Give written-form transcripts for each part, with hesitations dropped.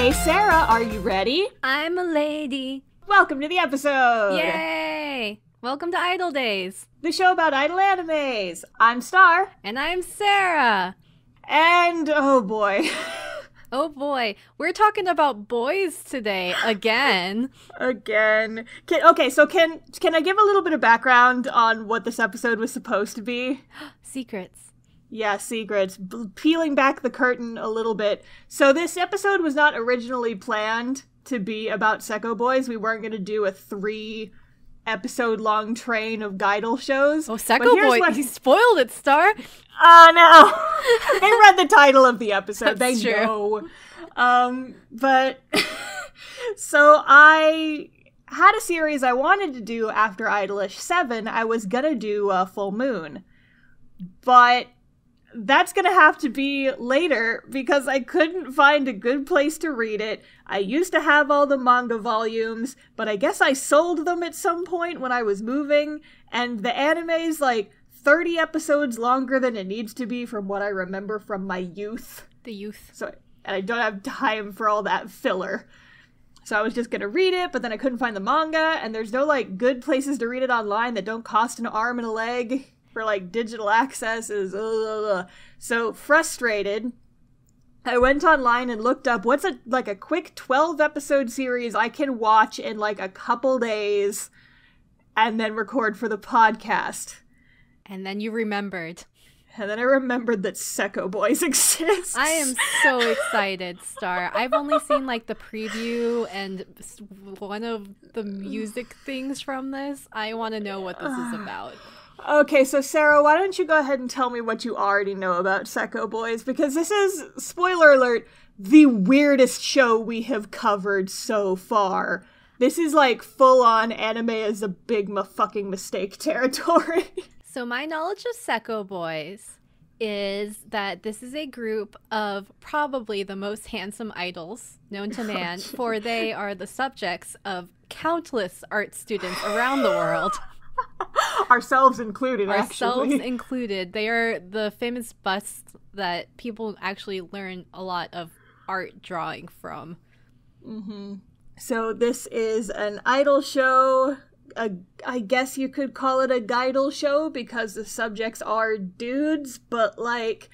Hey Sarah, are you ready? I'm a lady. Welcome to the episode! Yay! Welcome to iDOL Days. The show about idol animes. I'm Star. And I'm Sarah. And, oh boy. Oh boy, we're talking about boys today, again. Again. Can I give a little bit of background on what this episode was supposed to be? Secrets. Yeah, secrets. Peeling back the curtain a little bit. So this episode was not originally planned to be about Sekko Boys. We weren't going to do a 3-episode-long train of iDOL shows. Oh, Sekko Boys, you spoiled it, Star. Oh, no. They read the title of the episode. That's they true. know. So I had a series I wanted to do after iDOLish 7. I was going to do Full Moon. But that's going to have to be later because I couldn't find a good place to read it. I used to have all the manga volumes, but I guess I sold them at some point when I was moving, and the anime's like 30 episodes longer than it needs to be from what I remember from my youth. The youth. So I don't have time for all that filler. So I was just going to read it, but then I couldn't find the manga, and there's no like good places to read it online that don't cost an arm and a leg for like digital access. So frustrated, I went online and looked up what's a quick 12-episode series I can watch in like a couple days and then record for the podcast. And then you remembered. And then I remembered that Sekko Boys exists. I am so excited, Star. I've only seen like the preview and one of the music things from this. I want to know what this is about. Okay, so Sarah, why don't you go ahead and tell me what you already know about Sekko Boys, because this is, spoiler alert, the weirdest show we have covered so far. This is like full-on anime is a big fucking mistake territory. So my knowledge of Sekko Boys is that this is a group of probably the most handsome idols known to man, for they are the subjects of countless art students around the world. Ourselves included, Ourselves actually. included. They are the famous busts that people actually learn a lot of art drawing from. Mm-hmm. So this is an idol show. I guess you could call it a idol show because the subjects are dudes, but like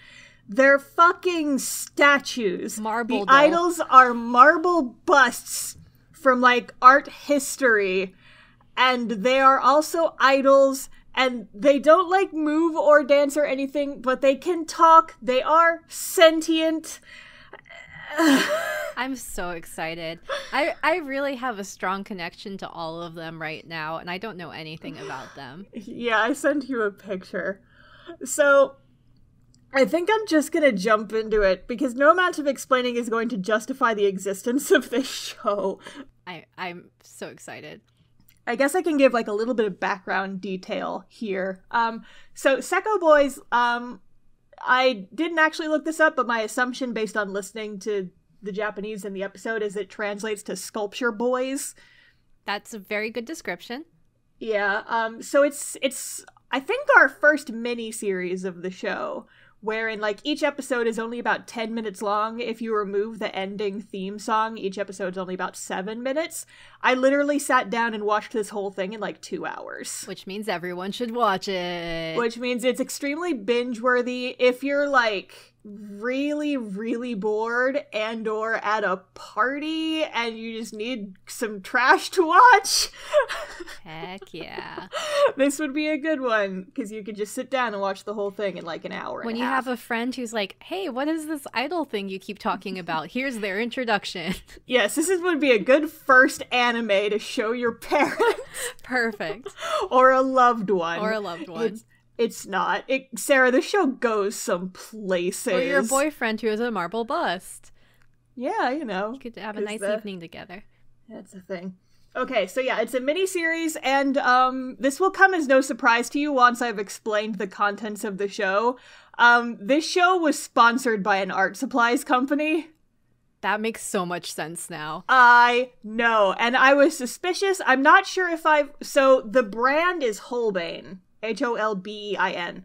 they're fucking statues. Marble. The idols are marble busts from like art history. And they are also idols, and they don't, like, move or dance or anything, but they can talk. They are sentient. I'm so excited. I really have a strong connection to all of them right now, and I don't know anything about them. Yeah, I sent you a picture. So, I think I'm just gonna jump into it, because no amount of explaining is going to justify the existence of this show. I'm so excited. I guess I can give like a little bit of background detail here. So Sekko Boys, I didn't actually look this up, but my assumption based on listening to the Japanese in the episode is it translates to sculpture boys. That's a very good description. Yeah. So it's I think our first mini series of the show, wherein like each episode is only about 10 minutes long. If you remove the ending theme song, each episode's only about 7 minutes. I literally sat down and watched this whole thing in like 2 hours. Which means everyone should watch it. Which means it's extremely binge-worthy. If you're like really, really bored and or at a party and you just need some trash to watch, heck yeah. This would be a good one, because you could just sit down and watch the whole thing in like an hour when and a you half. have a friend who's like, hey, what is this idol thing you keep talking about? Here's their introduction. Yes, would be a good first anime to show your parents. Perfect. Or a loved one. It's not. Sarah, the show goes some places. Or your boyfriend who is a marble bust. Yeah, you know. You could have a nice evening together. That's a thing. Okay, so yeah, it's a mini-series, and this will come as no surprise to you once I've explained the contents of the show. This show was sponsored by an art supplies company. That makes so much sense now. I know, and I was suspicious. I'm not sure if so the brand is Holbein. Holbein.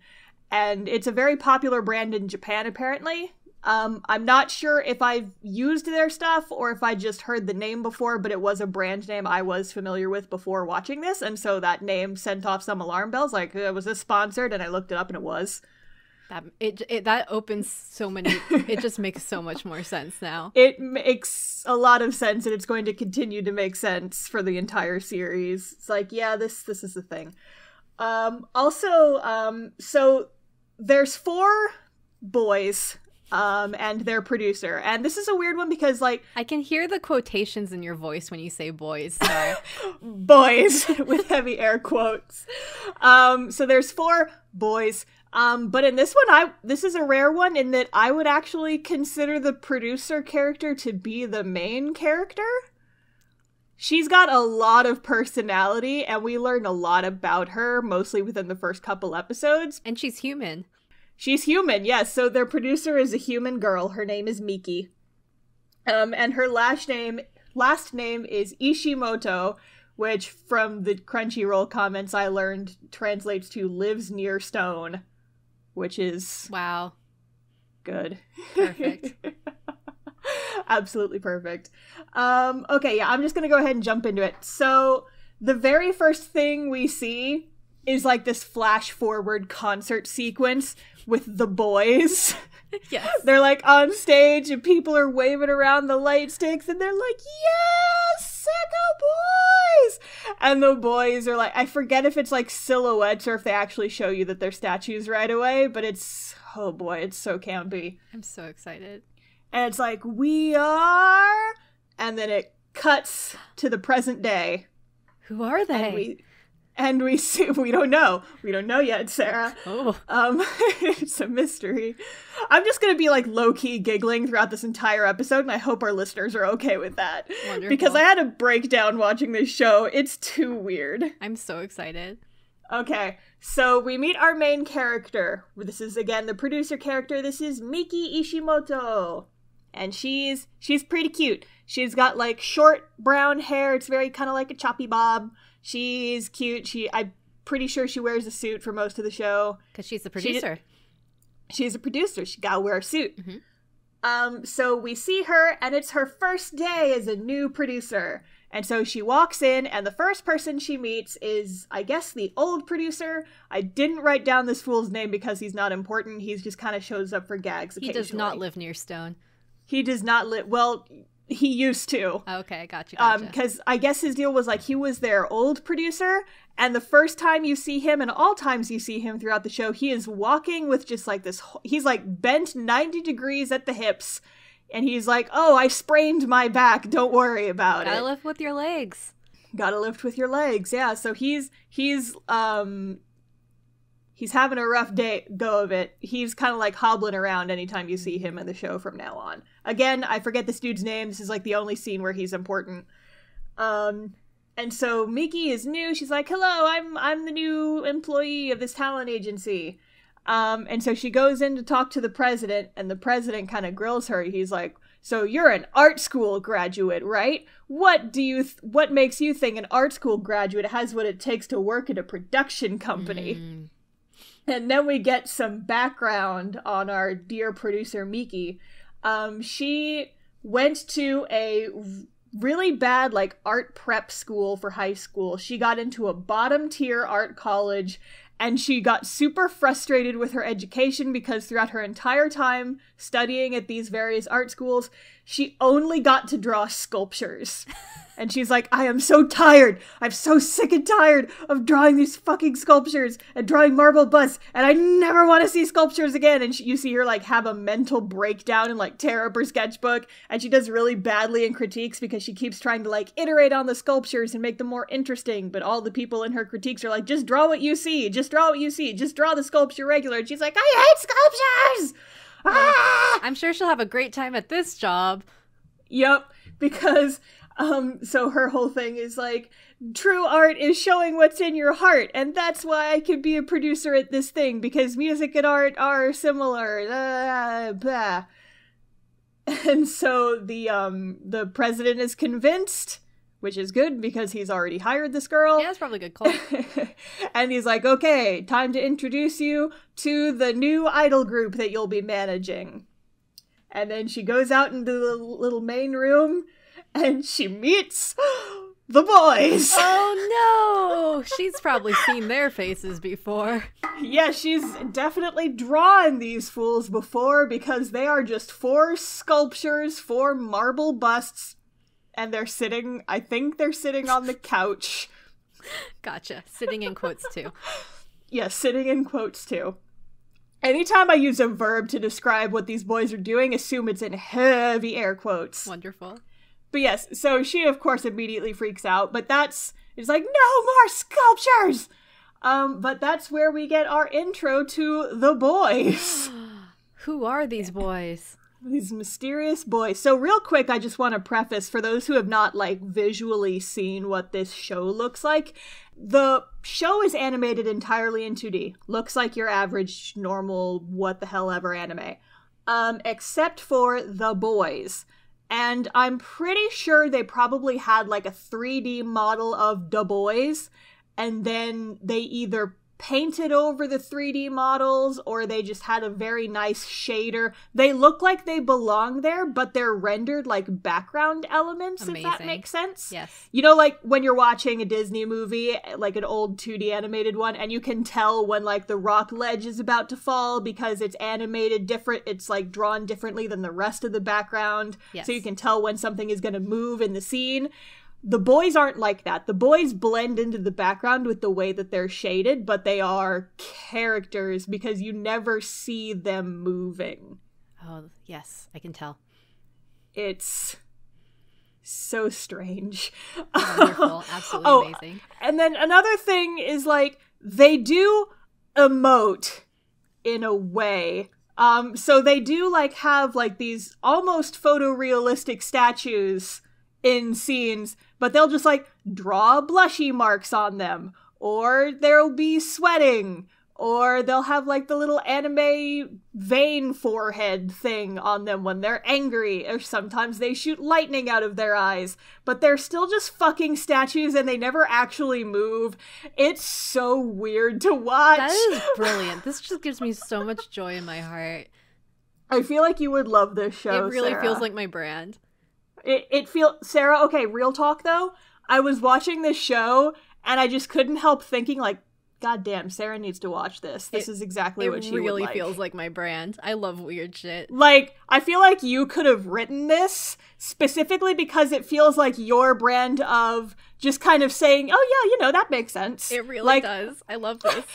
And it's a very popular brand in Japan, apparently. I'm not sure if I've used their stuff or if I just heard the name before, but it was a brand name I was familiar with before watching this, and so that name sent off some alarm bells, like, was this sponsored? And I looked it up and it was. That opens so many, it just makes so much more sense now. It makes a lot of sense, and it's going to continue to make sense for the entire series. It's like, yeah, this is the thing. So there's 4 boys, and their producer. And this is a weird one because, like... I can hear the quotations in your voice when you say boys, so... boys, with heavy air quotes. So there's 4 boys. But in this one, this is a rare one in that I would actually consider the producer character to be the main character. She's got a lot of personality, and we learn a lot about her, mostly within the first couple episodes. And she's human. She's human, yes. So their producer is a human girl. Her name is Miki. And her last name is Ishimoto, which from the Crunchyroll comments I learned translates to lives near stone, which is... Wow. Good. Perfect. Absolutely perfect. Okay, yeah, I'm just gonna go ahead and jump into it. So the very first thing we see is like this flash forward concert sequence with the boys. Yes. They're like on stage and people are waving around the light sticks and they're like, yes, Sekko Boys! And the boys are like, I forget if it's like silhouettes or if they actually show you that they're statues right away, but it's, oh boy, it's so campy. I'm so excited. And it's like, we are, and then it cuts to the present day. Who are they? And we see, we don't know. We don't know yet, Sarah. Oh. It's a mystery. I'm just going to be like low-key giggling throughout this entire episode, and I hope our listeners are okay with that. Wonderful. Because I had a breakdown watching this show. It's too weird. I'm so excited. Okay, so we meet our main character. This is, again, the producer character. This is Miki Ishimoto. And she's pretty cute. She's got like short brown hair. It's very kind of like a choppy bob. She's cute. I'm pretty sure she wears a suit for most of the show. Because she's the producer. She's a producer. She gotta wear a suit. Mm-hmm. So we see her, and it's her first day as a new producer. And so she walks in, and the first person she meets is, I guess, the old producer. I didn't write down this fool's name because he's not important. He just kind of shows up for gags occasionally. He does not live near Stone. He does not live... Well, he used to. Okay, gotcha. Because I guess his deal was, like, he was their old producer, and the first time you see him, and all times you see him throughout the show, he is walking with just, like, this... He's, like, bent 90 degrees at the hips, and he's like, oh, I sprained my back, don't worry about it. Gotta lift with your legs. Gotta lift with your legs, yeah. So he's having a rough go of it. He's kind of like hobbling around anytime you see him in the show from now on. Again, I forget this dude's name. This is like the only scene where he's important. And so Miki is new. She's like, hello, I'm the new employee of this talent agency. And so she goes in to talk to the president, and the president kind of grills her. He's like, so you're an art school graduate, right? What makes you think an art school graduate has what it takes to work at a production company? And then we get some background on our dear producer, Miki. She went to a really bad, like, art prep school for high school. She got into a bottom-tier art college, and she got super frustrated with her education because throughout her entire time studying at these various art schools, she only got to draw sculptures. And she's like, I am so tired. I'm so sick and tired of drawing these fucking sculptures and drawing marble busts, and I never want to see sculptures again. And you see her, like, have a mental breakdown and, like, tear up her sketchbook, and she does really badly in critiques because she keeps trying to, like, iterate on the sculptures and make them more interesting, but all the people in her critiques are like, just draw what you see. Just draw what you see. Just draw the sculpture regular. And she's like, I hate sculptures! Ah! I'm sure she'll have a great time at this job. Yep, because... So her whole thing is like, true art is showing what's in your heart, and that's why I can be a producer at this thing, because music and art are similar. Blah. And so the president is convinced, which is good because he's already hired this girl. Yeah, that's probably a good call. And he's like, okay, time to introduce you to the new idol group that you'll be managing. And then she goes out into the little main room, and she meets the boys. Oh no! She's probably seen their faces before. Yeah, she's definitely drawn these fools before, because they are just 4 sculptures, 4 marble busts, and I think they're sitting on the couch. Gotcha. Sitting in quotes too. Yeah, sitting in quotes too. Anytime I use a verb to describe what these boys are doing, assume it's in heavy air quotes. Wonderful. But yes, so she, of course, immediately freaks out, but it's like, no more sculptures! But that's where we get our intro to the boys. Who are these boys? These mysterious boys. So real quick, I just want to preface, for those who have not, visually seen what this show looks like, the show is animated entirely in 2D. Looks like your average, normal, what-the-hell-ever anime. Except for the boys. And I'm pretty sure they probably had, a 3D model of the boys, and then they either painted over the 3D models, or they just had a very nice shader. They look like they belong there, but they're rendered like background elements. Amazing. If that makes sense. Yes. You know, when you're watching a Disney movie, like an old 2D animated one, and you can tell when the rock ledge is about to fall because it's animated different. It's drawn differently than the rest of the background. Yes. So you can tell when something is going to move in the scene. The boys aren't like that. The boys blend into the background with the way that they're shaded, but they are characters because you never see them moving. Oh, yes, I can tell. It's so strange. Wonderful, absolutely amazing. And then another thing is, they do emote in a way. So they do, have, these almost photorealistic statues in scenes, but they'll just draw blushy marks on them, or there'll be sweating, or they'll have the little anime vein forehead thing on them when they're angry, or sometimes they shoot lightning out of their eyes, but they're still just fucking statues and they never actually move. It's so weird to watch. That is brilliant. This just gives me so much joy in my heart. I feel like you would love this show, It really Sarah. feels like my brand. It feels... Sarah, okay, real talk, though. I was watching this show, and I just couldn't help thinking, God damn, Sarah needs to watch this. This is exactly what she would like. It really feels like my brand. I love weird shit. I feel like you could have written this specifically because it feels like your brand of just kind of saying, oh, yeah, that makes sense. It really does. I love this.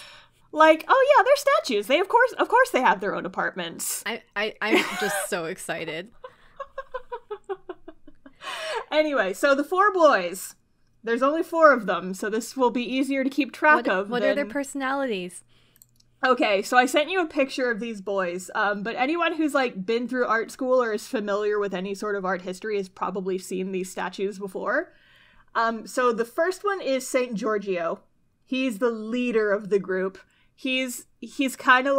Oh, yeah, they're statues. They, of course they have their own apartments. I'm just so excited. Anyway, so the 4 boys. There's only 4 of them, so this will be easier to keep track of. What are their personalities? Okay, so I sent you a picture of these boys, but anyone who's, been through art school or is familiar with any sort of art history has probably seen these statues before. So the first one is Saint Giorgio. He's the leader of the group. He's kind of,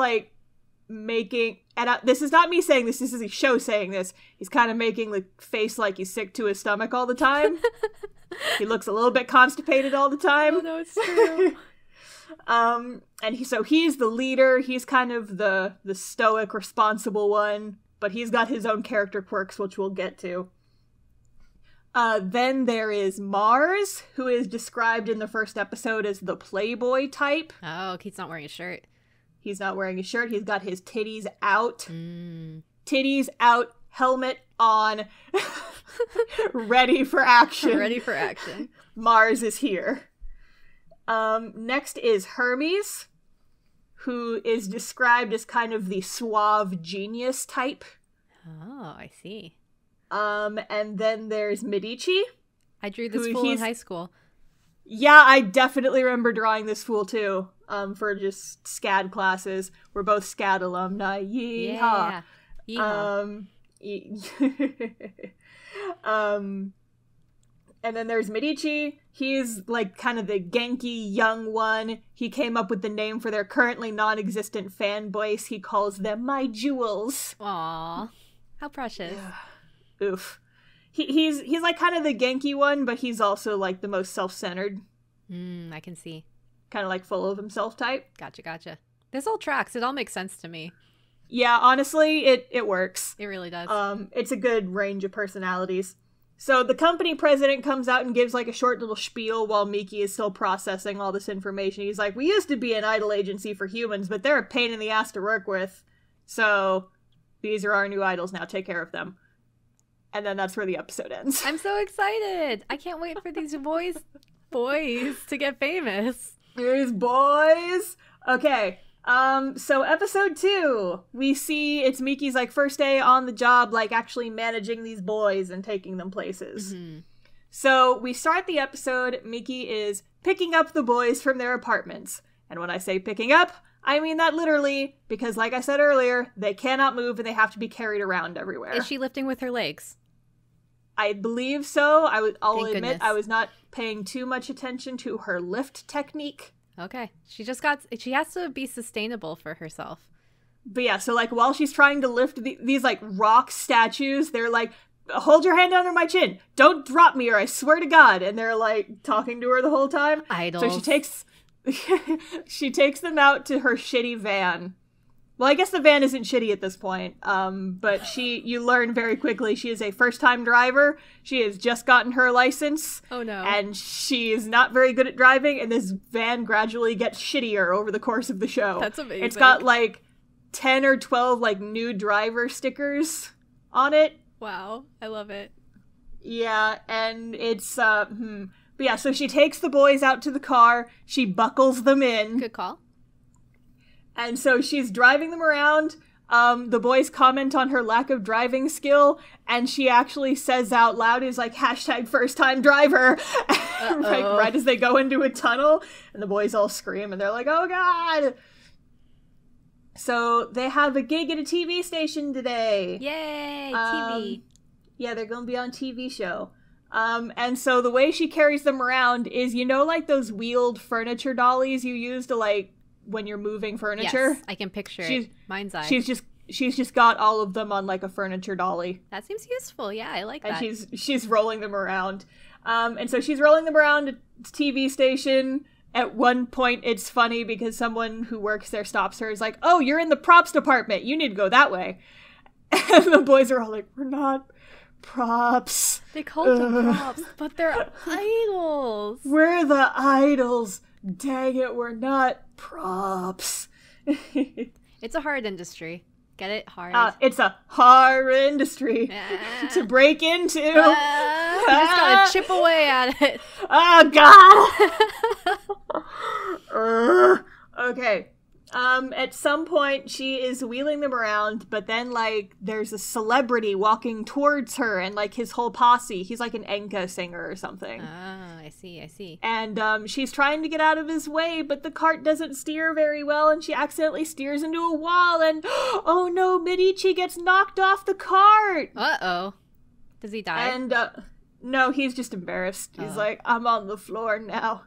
making... And this is not me saying this is a show saying this. He's kind of making the face like he's sick to his stomach all the time. He looks a little bit constipated all the time. Oh, no, it's true. And he's the leader. He's kind of the stoic, responsible one. But he's got his own character quirks, which we'll get to. Then there is Mars, who is described in the first episode as the playboy type. Oh, he's not wearing a shirt. He's not wearing a shirt. He's got his titties out. Titties out, helmet on, ready for action. Ready for action. Mars is here. Next is Hermes, who is described as kind of the suave genius type. Oh, I see. And then there's Medici. I drew this fool in high school. Yeah, I definitely remember drawing this fool too. For just SCAD classes. We're both SCAD alumni. Yeehaw. Yeah. And then there's Medici. He's kind of the Genki young one. He came up with the name for their currently non-existent fan base. He calls them my jewels. Aww. How precious. Oof. He's kind of the Genki one, but he's also the most self-centered. I can see. Kind of full of himself type. Gotcha. This all tracks. It all makes sense to me. Yeah, honestly, it works. It really does. It's a good range of personalities. So the company president comes out and gives like a short little spiel while Miki is still processing all this information. He's like, we used to be an idol agency for humans, but they're a pain in the ass to work with. So these are our new idols now. Take care of them. And then that's where the episode ends. I'm so excited. I can't wait for these boys to get famous. These boys. Okay. So episode 2, we see it's Miki's like first day on the job, like actually managing these boys and taking them places. Mm-hmm. So we start the episode, Miki is picking up the boys from their apartments. And when I say picking up, I mean that literally, because like I said earlier, they cannot move and they have to be carried around everywhere. Is she lifting with her legs? I believe so. I'll admit goodness. I was not paying too much attention to her lift technique. Okay. She has to be sustainable for herself. But yeah, so like while she's trying to lift these like rock statues, they're like, hold your hand under my chin. Don't drop me or I swear to God. And they're like talking to her the whole time. Idols. So she takes them out to her shitty van. Well, I guess the van isn't shitty at this point, but you learn very quickly she is a first-time driver. She has just gotten her license. Oh, no. And she is not very good at driving, and this van gradually gets shittier over the course of the show. That's amazing. It's got, like, 10 or 12, like, new driver stickers on it. Wow, I love it. Yeah, and it's, But yeah, so she takes the boys out to the car, she buckles them in. Good call. And so she's driving them around. The boys comment on her lack of driving skill, and she actually says out loud, is like, hashtag first time driver, like, right as they go into a tunnel, and the boys all scream, and they're like, oh God! So they have a gig at a TV station today. Yay, TV. Yeah, they're gonna be on TV show. And so the way she carries them around is, you know, like those wheeled furniture dollies you use to, like, when you're moving furniture. Yes, I can picture it. Mind's eye. She's just got all of them on like a furniture dolly. That seems useful. Yeah, I like that. And she's rolling them around. And so she's rolling them around a TV station. At one point, it's funny because someone who works there stops her. Is like, "Oh, you're in the props department. You need to go that way." And the boys are all like, "We're not props. They call them props, but they're idols. We're the idols. Dang it, we're not props." It's a hard industry. Get it? Hard. It's a hard industry to break into. Just gotta chip away at it. Oh, God! Okay. At some point, she is wheeling them around, but then, like, there's a celebrity walking towards her and, like, his whole posse. He's, like, an enka singer or something. Ah, I see. And, she's trying to get out of his way, but the cart doesn't steer very well, and she accidentally steers into a wall, and, oh no, Medici gets knocked off the cart! Uh-oh. Does he die? And, no, he's just embarrassed. He's like, I'm on the floor now.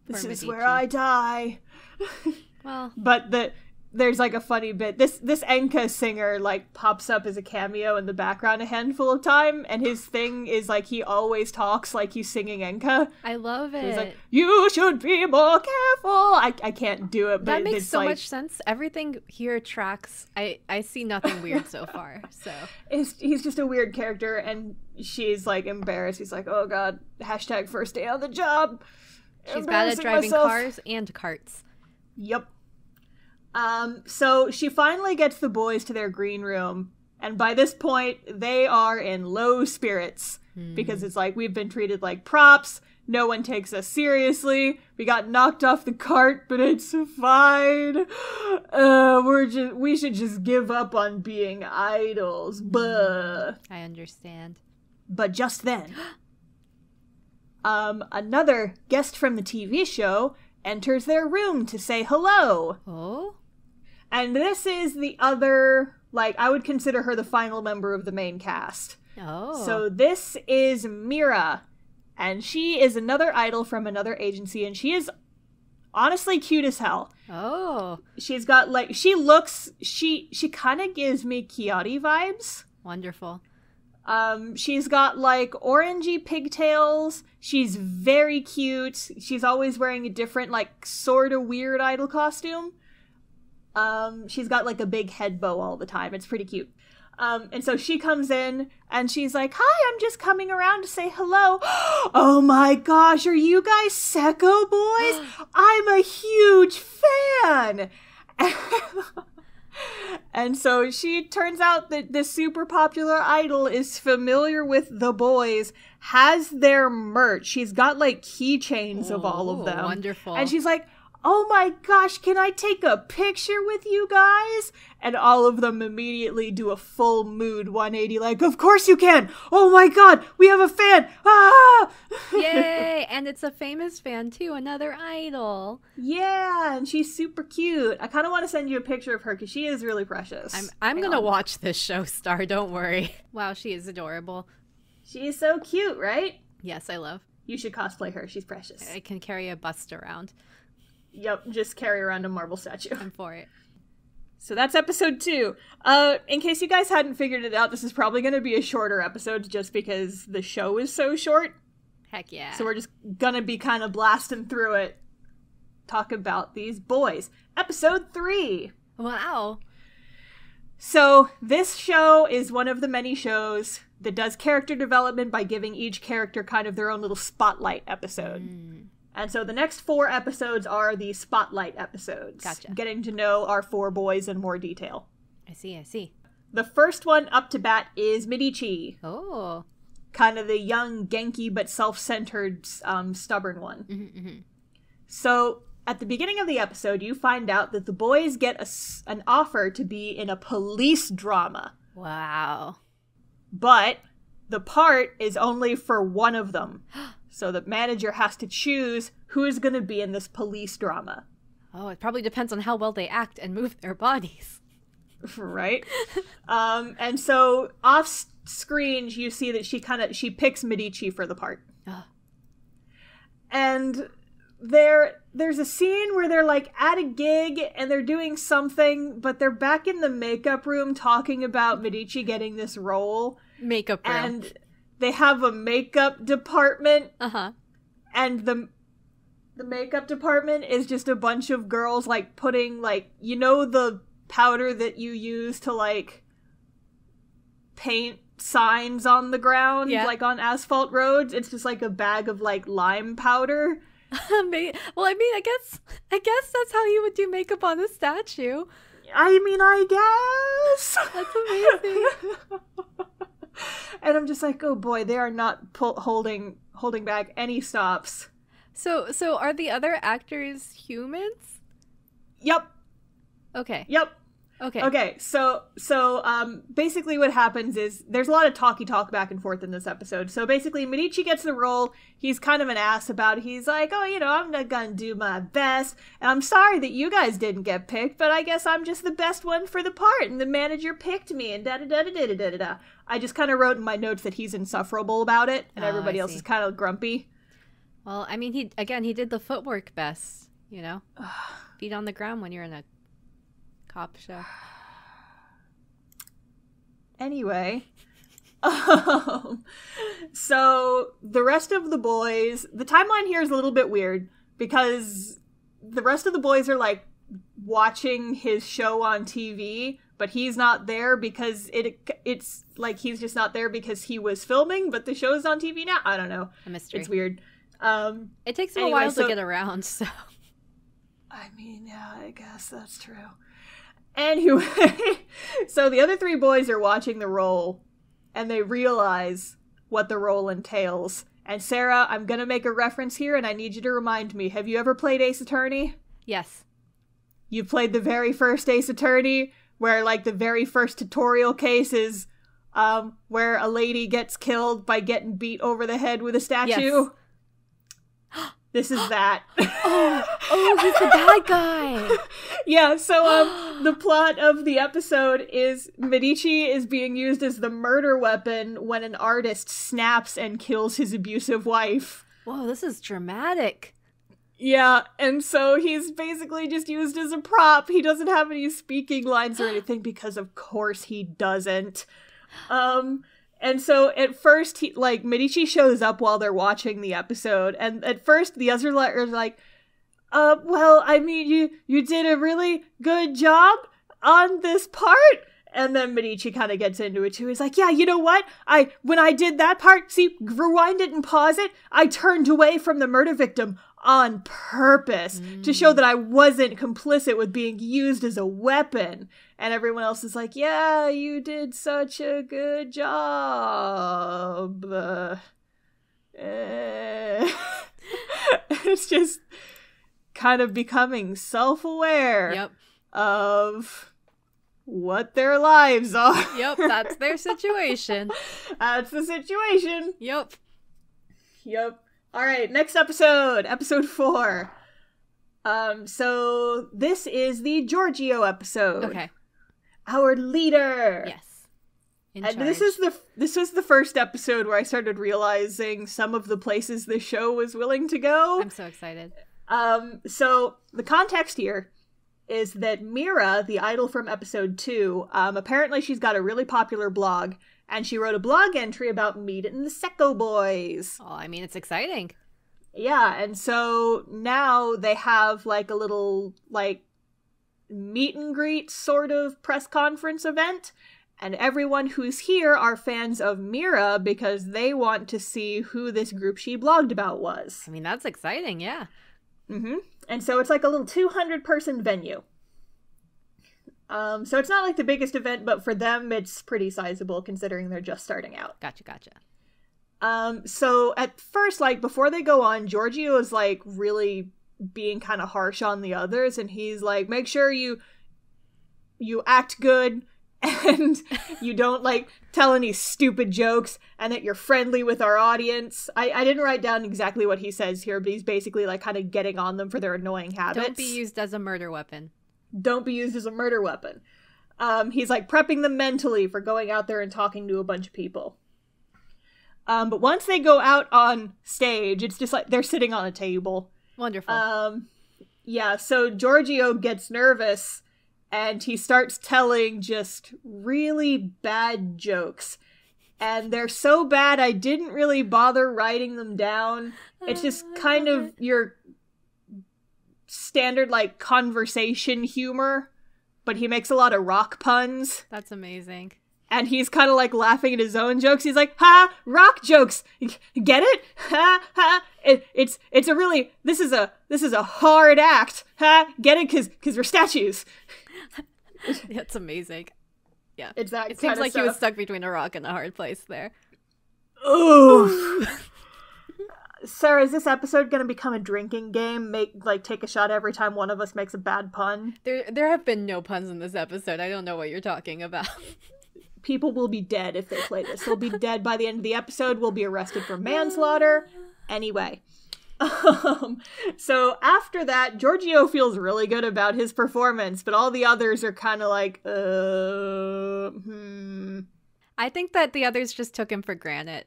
This is where I die. Well, but there's like a funny bit. This enka singer like pops up as a cameo in the background a handful of time, and his thing is like he always talks like he's singing enka. I love it. He's like, you should be more careful. I can't do it, but that makes it's so like, much sense. Everything here tracks. I see nothing weird so far. So he's just a weird character, and she's like embarrassed. He's like, oh God, hashtag first day on the job. She's bad at driving cars and carts. Yep. So she finally gets the boys to their green room, and by this point, they are in low spirits, because it's like, we've been treated like props, no one takes us seriously, we got knocked off the cart, but it's fine, we should just give up on being idols, buh. I understand. But just then, another guest from the TV show enters their room to say hello. Oh? And this is the other, like, I would consider her the final member of the main cast. Oh. So this is Mira, and she is another idol from another agency, and she is honestly cute as hell. Oh. She's got, like, she kind of gives me Kiari vibes. Wonderful. She's got, like, orangey pigtails. She's very cute. She's always wearing a different, like, sort of weird idol costume. She's got like a big head bow all the time. It's pretty cute. And so she comes in and she's like, hi, I'm just coming around to say hello. Oh my gosh, are you guys Sekko Boys? I'm a huge fan. And so she turns out that this super popular idol is familiar with the boys, has their merch. She's got like keychains of all of them. Wonderful. And she's like, oh my gosh, can I take a picture with you guys? And all of them immediately do a full mood 180, like, of course you can! Oh my god, we have a fan! Ah! Yay! And it's a famous fan too, another idol. Yeah, and she's super cute. I kind of want to send you a picture of her because she is really precious. I'm gonna watch this show, Star, don't worry. Wow, she is adorable. She is so cute, right? Yes, I love. You should cosplay her, she's precious. I can carry a bust around. Yep, just carry around a marble statue. I'm for it. So that's episode 2. In case you guys hadn't figured it out, this is probably going to be a shorter episode just because the show is so short. Heck yeah. So we're just going to be kind of blasting through it. Talk about these boys. Episode 3. Wow. So this show is one of the many shows that does character development by giving each character kind of their own little spotlight episode. And so the next 4 episodes are the spotlight episodes. Gotcha. Getting to know our 4 boys in more detail. I see. The first one up to bat is Medici. Oh. Kind of the young, Genki, but self-centered, stubborn one. Mm-hmm. So at the beginning of the episode, you find out that the boys get an offer to be in a police drama. Wow. But the part is only for one of them. So the manager has to choose who is going to be in this police drama. Oh, it probably depends on how well they act and move their bodies. Right? And so off screen, you see that she picks Medici for the part. Oh. And there's a scene where they're like at a gig and they're doing something, but they're back in the makeup room talking about Medici getting this role. Makeup room. And they have a makeup department. Uh-huh. And the makeup department is just a bunch of girls, like, putting, like, you know the powder that you use to, like, paint signs on the ground, like, on asphalt roads? It's just, like, a bag of, like, lime powder. Well, I mean, I guess that's how you would do makeup on a statue. I mean, I guess. That's amazing. And I'm just like, oh boy, they are not holding back any stops. So are the other actors humans? Yep. Okay. Yep. Okay, so basically what happens is there's a lot of talk back and forth in this episode. So basically Medici gets the role. He's kind of an ass about it. He's like, oh, I'm not gonna do my best. And I'm sorry that you guys didn't get picked, but I guess I'm just the best one for the part. And the manager picked me and da-da-da-da-da-da-da-da. I just kind of wrote in my notes that he's insufferable about it. And everybody else is kind of grumpy. Well, I mean, he did the footwork best, Feet on the ground when you're in a cop show. Anyway, so the rest of the boys, the timeline here is a little bit weird because the rest of the boys are like watching his show on TV, but he's not there because it's like he's just not there because he was filming, but the show's on TV now. I don't know. A mystery. It's weird. It takes him a while to get around, so. I mean, yeah, I guess that's true. Anyway, so the other 3 boys are watching the role, and they realize what the role entails. And Sarah, I'm gonna make a reference here, and I need you to remind me. Have you ever played Ace Attorney? Yes. You played the very first Ace Attorney, where, like, the very first tutorial case is, where a lady gets killed by getting beat over the head with a statue? Yes. This is that. Oh, he's the bad guy. Yeah, so the plot of the episode is Medici is being used as the murder weapon when an artist snaps and kills his abusive wife. Whoa, this is dramatic. Yeah, and so he's basically just used as a prop. He doesn't have any speaking lines or anything because of course he doesn't. And so at first, Medici shows up while they're watching the episode, and at first the others are like, well, I mean, you did a really good job on this part. And then Medici kind of gets into it too. He's like, yeah, you know what? When I did that part, see, rewind it and pause it, I turned away from the murder victim on purpose to show that I wasn't complicit with being used as a weapon. And everyone else is like, yeah, you did such a good job. It's just kind of becoming self-aware of what their lives are. Yep, that's their situation. That's the situation. Yep. All right, next episode 4. So this is the Giorgio episode. Okay. Our leader. Yes. And this was the first episode where I started realizing some of the places the show was willing to go. I'm so excited. So the context here is that Mira, the idol from episode 2, apparently she's got a really popular blog, and she wrote a blog entry about meeting the Sekko Boys. Oh, I mean, it's exciting. Yeah, and so now they have like a little like meet and greet sort of press conference event, and everyone who's here are fans of Mira because they want to see who this group she blogged about was. I mean, that's exciting, yeah. Mm-hmm. And so it's like a little 200-person venue. So it's not like the biggest event, but for them it's pretty sizable considering they're just starting out. Gotcha. So at first, like, before they go on, Giorgio is, like, really being kind of harsh on the others, and he's like, make sure you act good, and you don't, like, tell any stupid jokes, and that you're friendly with our audience. I didn't write down exactly what he says here, but he's basically, like, kind of getting on them for their annoying habits. Don't be used as a murder weapon. Don't be used as a murder weapon. He's, like, prepping them mentally for going out there and talking to a bunch of people. But once they go out on stage, it's just like they're sitting on a table. Wonderful. Yeah, so Giorgio gets nervous and he starts telling just really bad jokes. And they're so bad I didn't really bother writing them down. It's just kind of your standard, like, conversation humor. But he makes a lot of rock puns. That's amazing. And he's kind of, like, laughing at his own jokes. He's like, ha, rock jokes. Get it? Ha, ha. It's a really, this is a hard act. Ha, get it? Cause we're statues. That's amazing. Yeah. It's that It seems like stuff. he was stuck between a rock and a hard place there. Ooh. Sarah, is this episode going to become a drinking game? Take a shot every time one of us makes a bad pun? There have been no puns in this episode. I don't know what you're talking about. People will be dead if they play this. They'll be dead by the end of the episode. We'll be arrested for manslaughter. Anyway. So after that, Giorgio feels really good about his performance, but all the others are kind of like, I think that the others just took him for granted.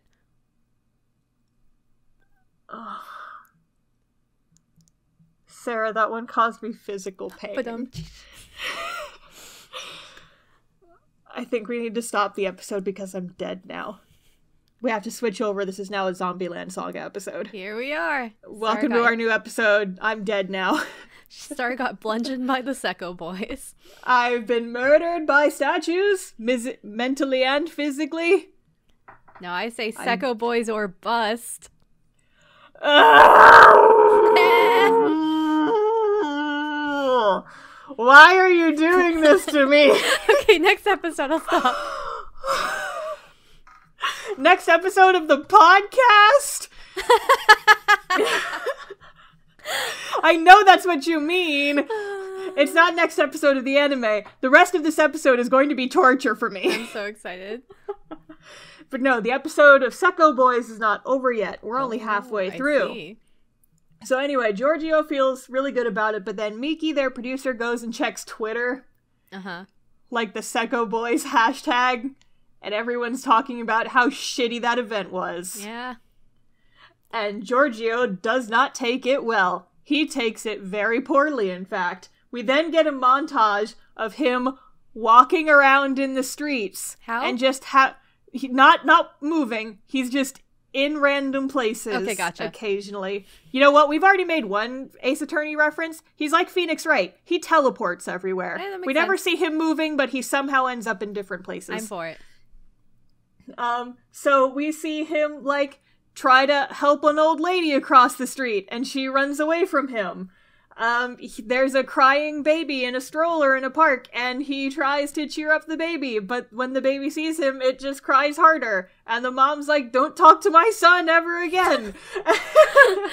Sarah, that one caused me physical pain. But I think we need to stop the episode because I'm dead now. We have to switch over. This is now a Zombieland Saga episode. Here we are. Welcome to our new episode. I'm dead now. Star got bludgeoned by the Sekko Boys. I've been murdered by statues, mentally and physically. No, I say Sekko Boys or bust. Why are you doing this to me? Okay, next episode I'll stop. Next episode of the podcast? I know that's what you mean. It's not next episode of the anime. The rest of this episode is going to be torture for me. I'm so excited. But no, the episode of Sekko Boys is not over yet. We're only halfway through. I see. So anyway, Giorgio feels really good about it, but then Miki, their producer, goes and checks Twitter. Uh-huh. Like the Sekko Boys hashtag. And everyone's talking about how shitty that event was. Yeah. And Giorgio does not take it well. He takes it very poorly, in fact. We then get a montage of him walking around in the streets. How? And just not moving. He's just in random places. Okay, gotcha. Occasionally. You know what? We've already made one Ace Attorney reference. He's like Phoenix Wright. He teleports everywhere. Yeah, that makes We never sense. see him moving, but he somehow ends up in different places. I'm for it. So we see him, like, try to help an old lady across the street, and she runs away from him. There's a crying baby in a stroller in a park, and he tries to cheer up the baby, but when the baby sees him, it just cries harder. And the mom's like, don't talk to my son ever again.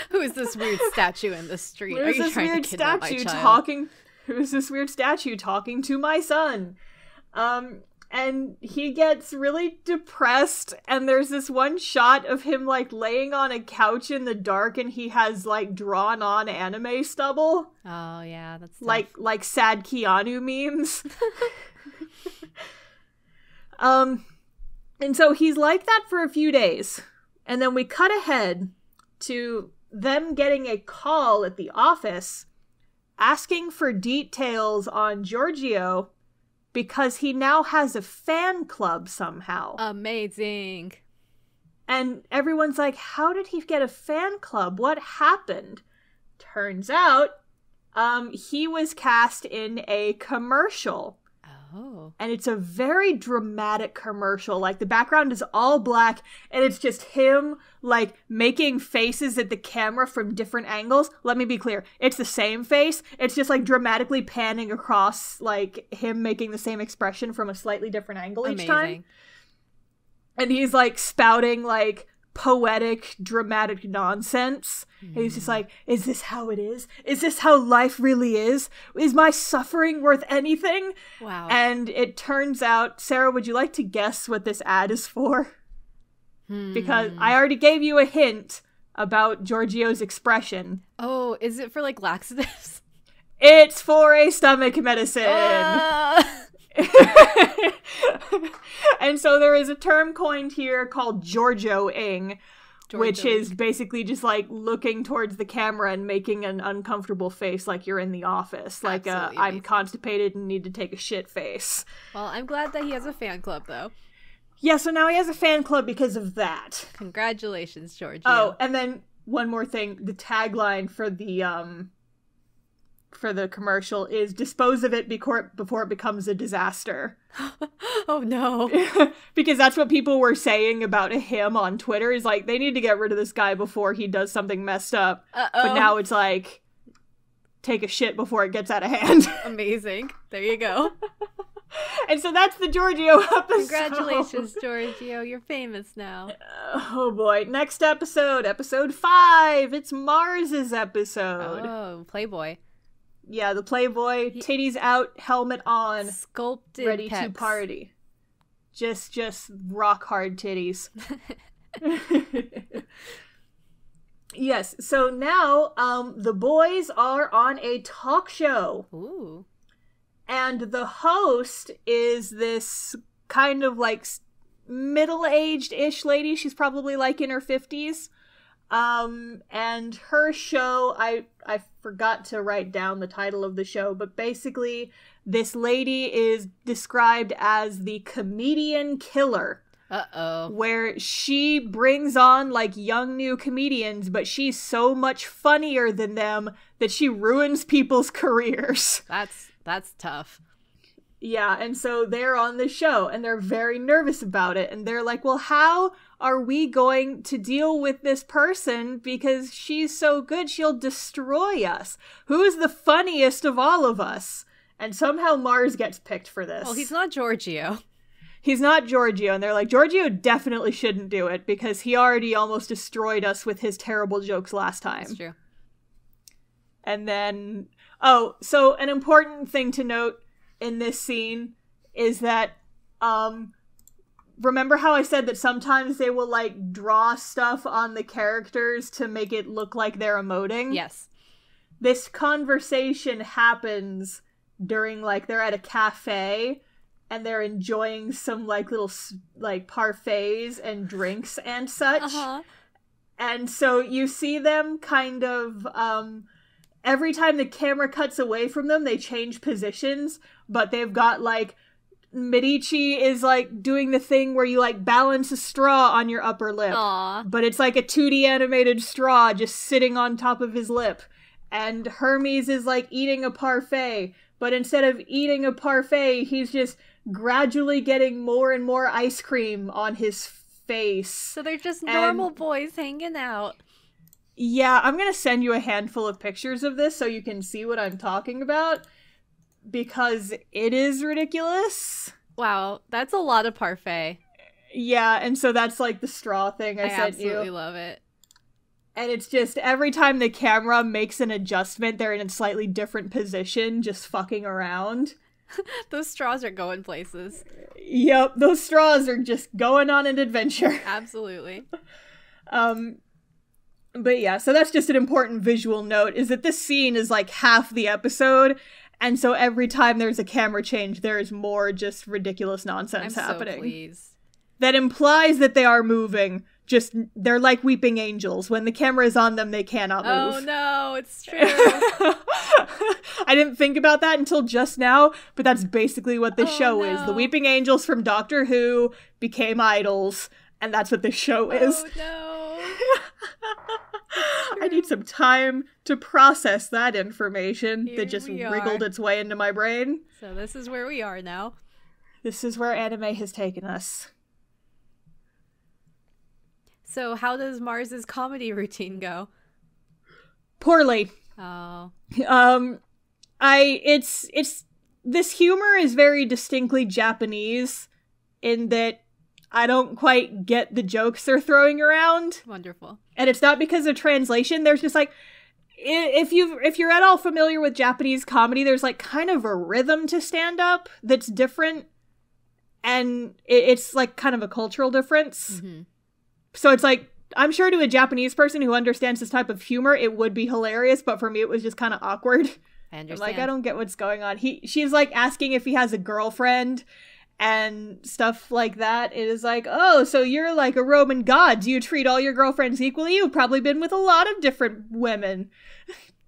Who is this weird statue in the street? Who's this weird statue talking? Who's this weird statue talking to my son? And he gets really depressed, and there's this one shot of him, like, laying on a couch in the dark, and he has, like, drawn-on anime stubble. Oh, yeah, that's tough. Like sad Keanu memes. And so he's like that for a few days, and then we cut ahead to them getting a call at the office asking for details on Giorgio, because he now has a fan club somehow. Amazing. And everyone's like, how did he get a fan club? What happened? Turns out, he was cast in a commercial. Oh. And it's a very dramatic commercial. Like, the background is all black, and it's just him, like, making faces at the camera from different angles. Let me be clear. It's the same face. It's just, like, dramatically panning across, like, him making the same expression from a slightly different angle each time. And he's, like, spouting, like, poetic, dramatic nonsense. And he's just like, is this how it is? Is this how life really is? Is my suffering worth anything? Wow. And it turns out, Sarah, would you like to guess what this ad is for? Because I already gave you a hint about Giorgio's expression. Oh, is it for, like, laxatives? It's for a stomach medicine. And so there is a term coined here called Giorgio-ing, which is basically just, like, looking towards the camera and making an uncomfortable face like you're in the office. Like, I'm constipated and need to take a shit face. Well, I'm glad that he has a fan club, though. Yeah, so now he has a fan club because of that. Congratulations, Giorgio. Oh, and then one more thing. The tagline for the commercial is dispose of it before it becomes a disaster. Oh no. Because that's what people were saying about him on Twitter, is like, they need to get rid of this guy before he does something messed up. But now it's like, take a shit before it gets out of hand. Amazing. There you go. And so that's the Giorgio episode. Congratulations, Giorgio. You're famous now. Oh boy. Next episode, episode 5. It's Mars's episode. Oh, Playboy. Yeah, the Playboy, titties out, helmet on, sculpted, ready pecs. to party. Just rock hard titties. Yes, so now the boys are on a talk show. Ooh. And the host is this kind of like middle-aged-ish lady. She's probably like in her 50s. And her show, I forgot to write down the title of the show, but basically this lady is described as the comedian killer. Uh-oh. Where she brings on, like, young new comedians, but she's so much funnier than them that she ruins people's careers. That's tough. Yeah, and so they're on the show, and they're very nervous about it, and they're like, well, how are we going to deal with this person? Because she's so good, she'll destroy us. Who's the funniest of all of us? And somehow Mars gets picked for this. Well, he's not Giorgio. He's not Giorgio, and they're like, Giorgio definitely shouldn't do it, because he already almost destroyed us with his terrible jokes last time. That's true. And then, oh, so an important thing to note in this scene is that, remember how I said that sometimes they will, like, draw stuff on the characters to make it look like they're emoting? Yes. This conversation happens during, like, they're at a cafe, and they're enjoying some, like, little, like, parfaits and drinks and such. Uh-huh. And so you see them kind of, every time the camera cuts away from them, they change positions, but they've got, like, Medici is, like, doing the thing where you, like, balance a straw on your upper lip. Aww. But it's like a 2D animated straw just sitting on top of his lip. And Hermes is, like, eating a parfait. But instead of eating a parfait, he's just gradually getting more and more ice cream on his face. So they're just normal boys hanging out. Yeah, I'm gonna send you a handful of pictures of this so you can see what I'm talking about. Because it is ridiculous. Wow, that's a lot of parfait. Yeah, and so that's like the straw thing I sent you. I absolutely love it. And it's just every time the camera makes an adjustment, they're in a slightly different position, just fucking around. Those straws are going places. Yep, those straws are just going on an adventure. Absolutely. But yeah, so that's just an important visual note, is that this scene is like half the episode. And so every time there's a camera change, there is more just ridiculous nonsense happening. So pleased. That implies that they are moving. Just, they're like weeping angels. When the camera is on them, they cannot move. Oh no, it's true. I didn't think about that until just now, but that's basically what this show is. The weeping angels from Doctor Who became idols, and that's what this show is. Oh no. I need some time to process that information Here that just wriggled its way into my brain. So this is where we are now. This is where anime has taken us. So how does Mars's comedy routine go? Poorly. Oh. This humor is very distinctly Japanese in that I don't quite get the jokes they're throwing around. Wonderful. And it's not because of translation. There's just like, if you're at all familiar with Japanese comedy, there's like kind of a rhythm to stand up that's different. And it's like kind of a cultural difference. Mm-hmm. So it's like, I'm sure to a Japanese person who understands this type of humor, it would be hilarious. But for me, it was just kind of awkward. I understand. I'm like, I don't get what's going on. She's like asking if he has a girlfriend and stuff like that. It is like, oh, so you're like a Roman god. Do you treat all your girlfriends equally? You've probably been with a lot of different women.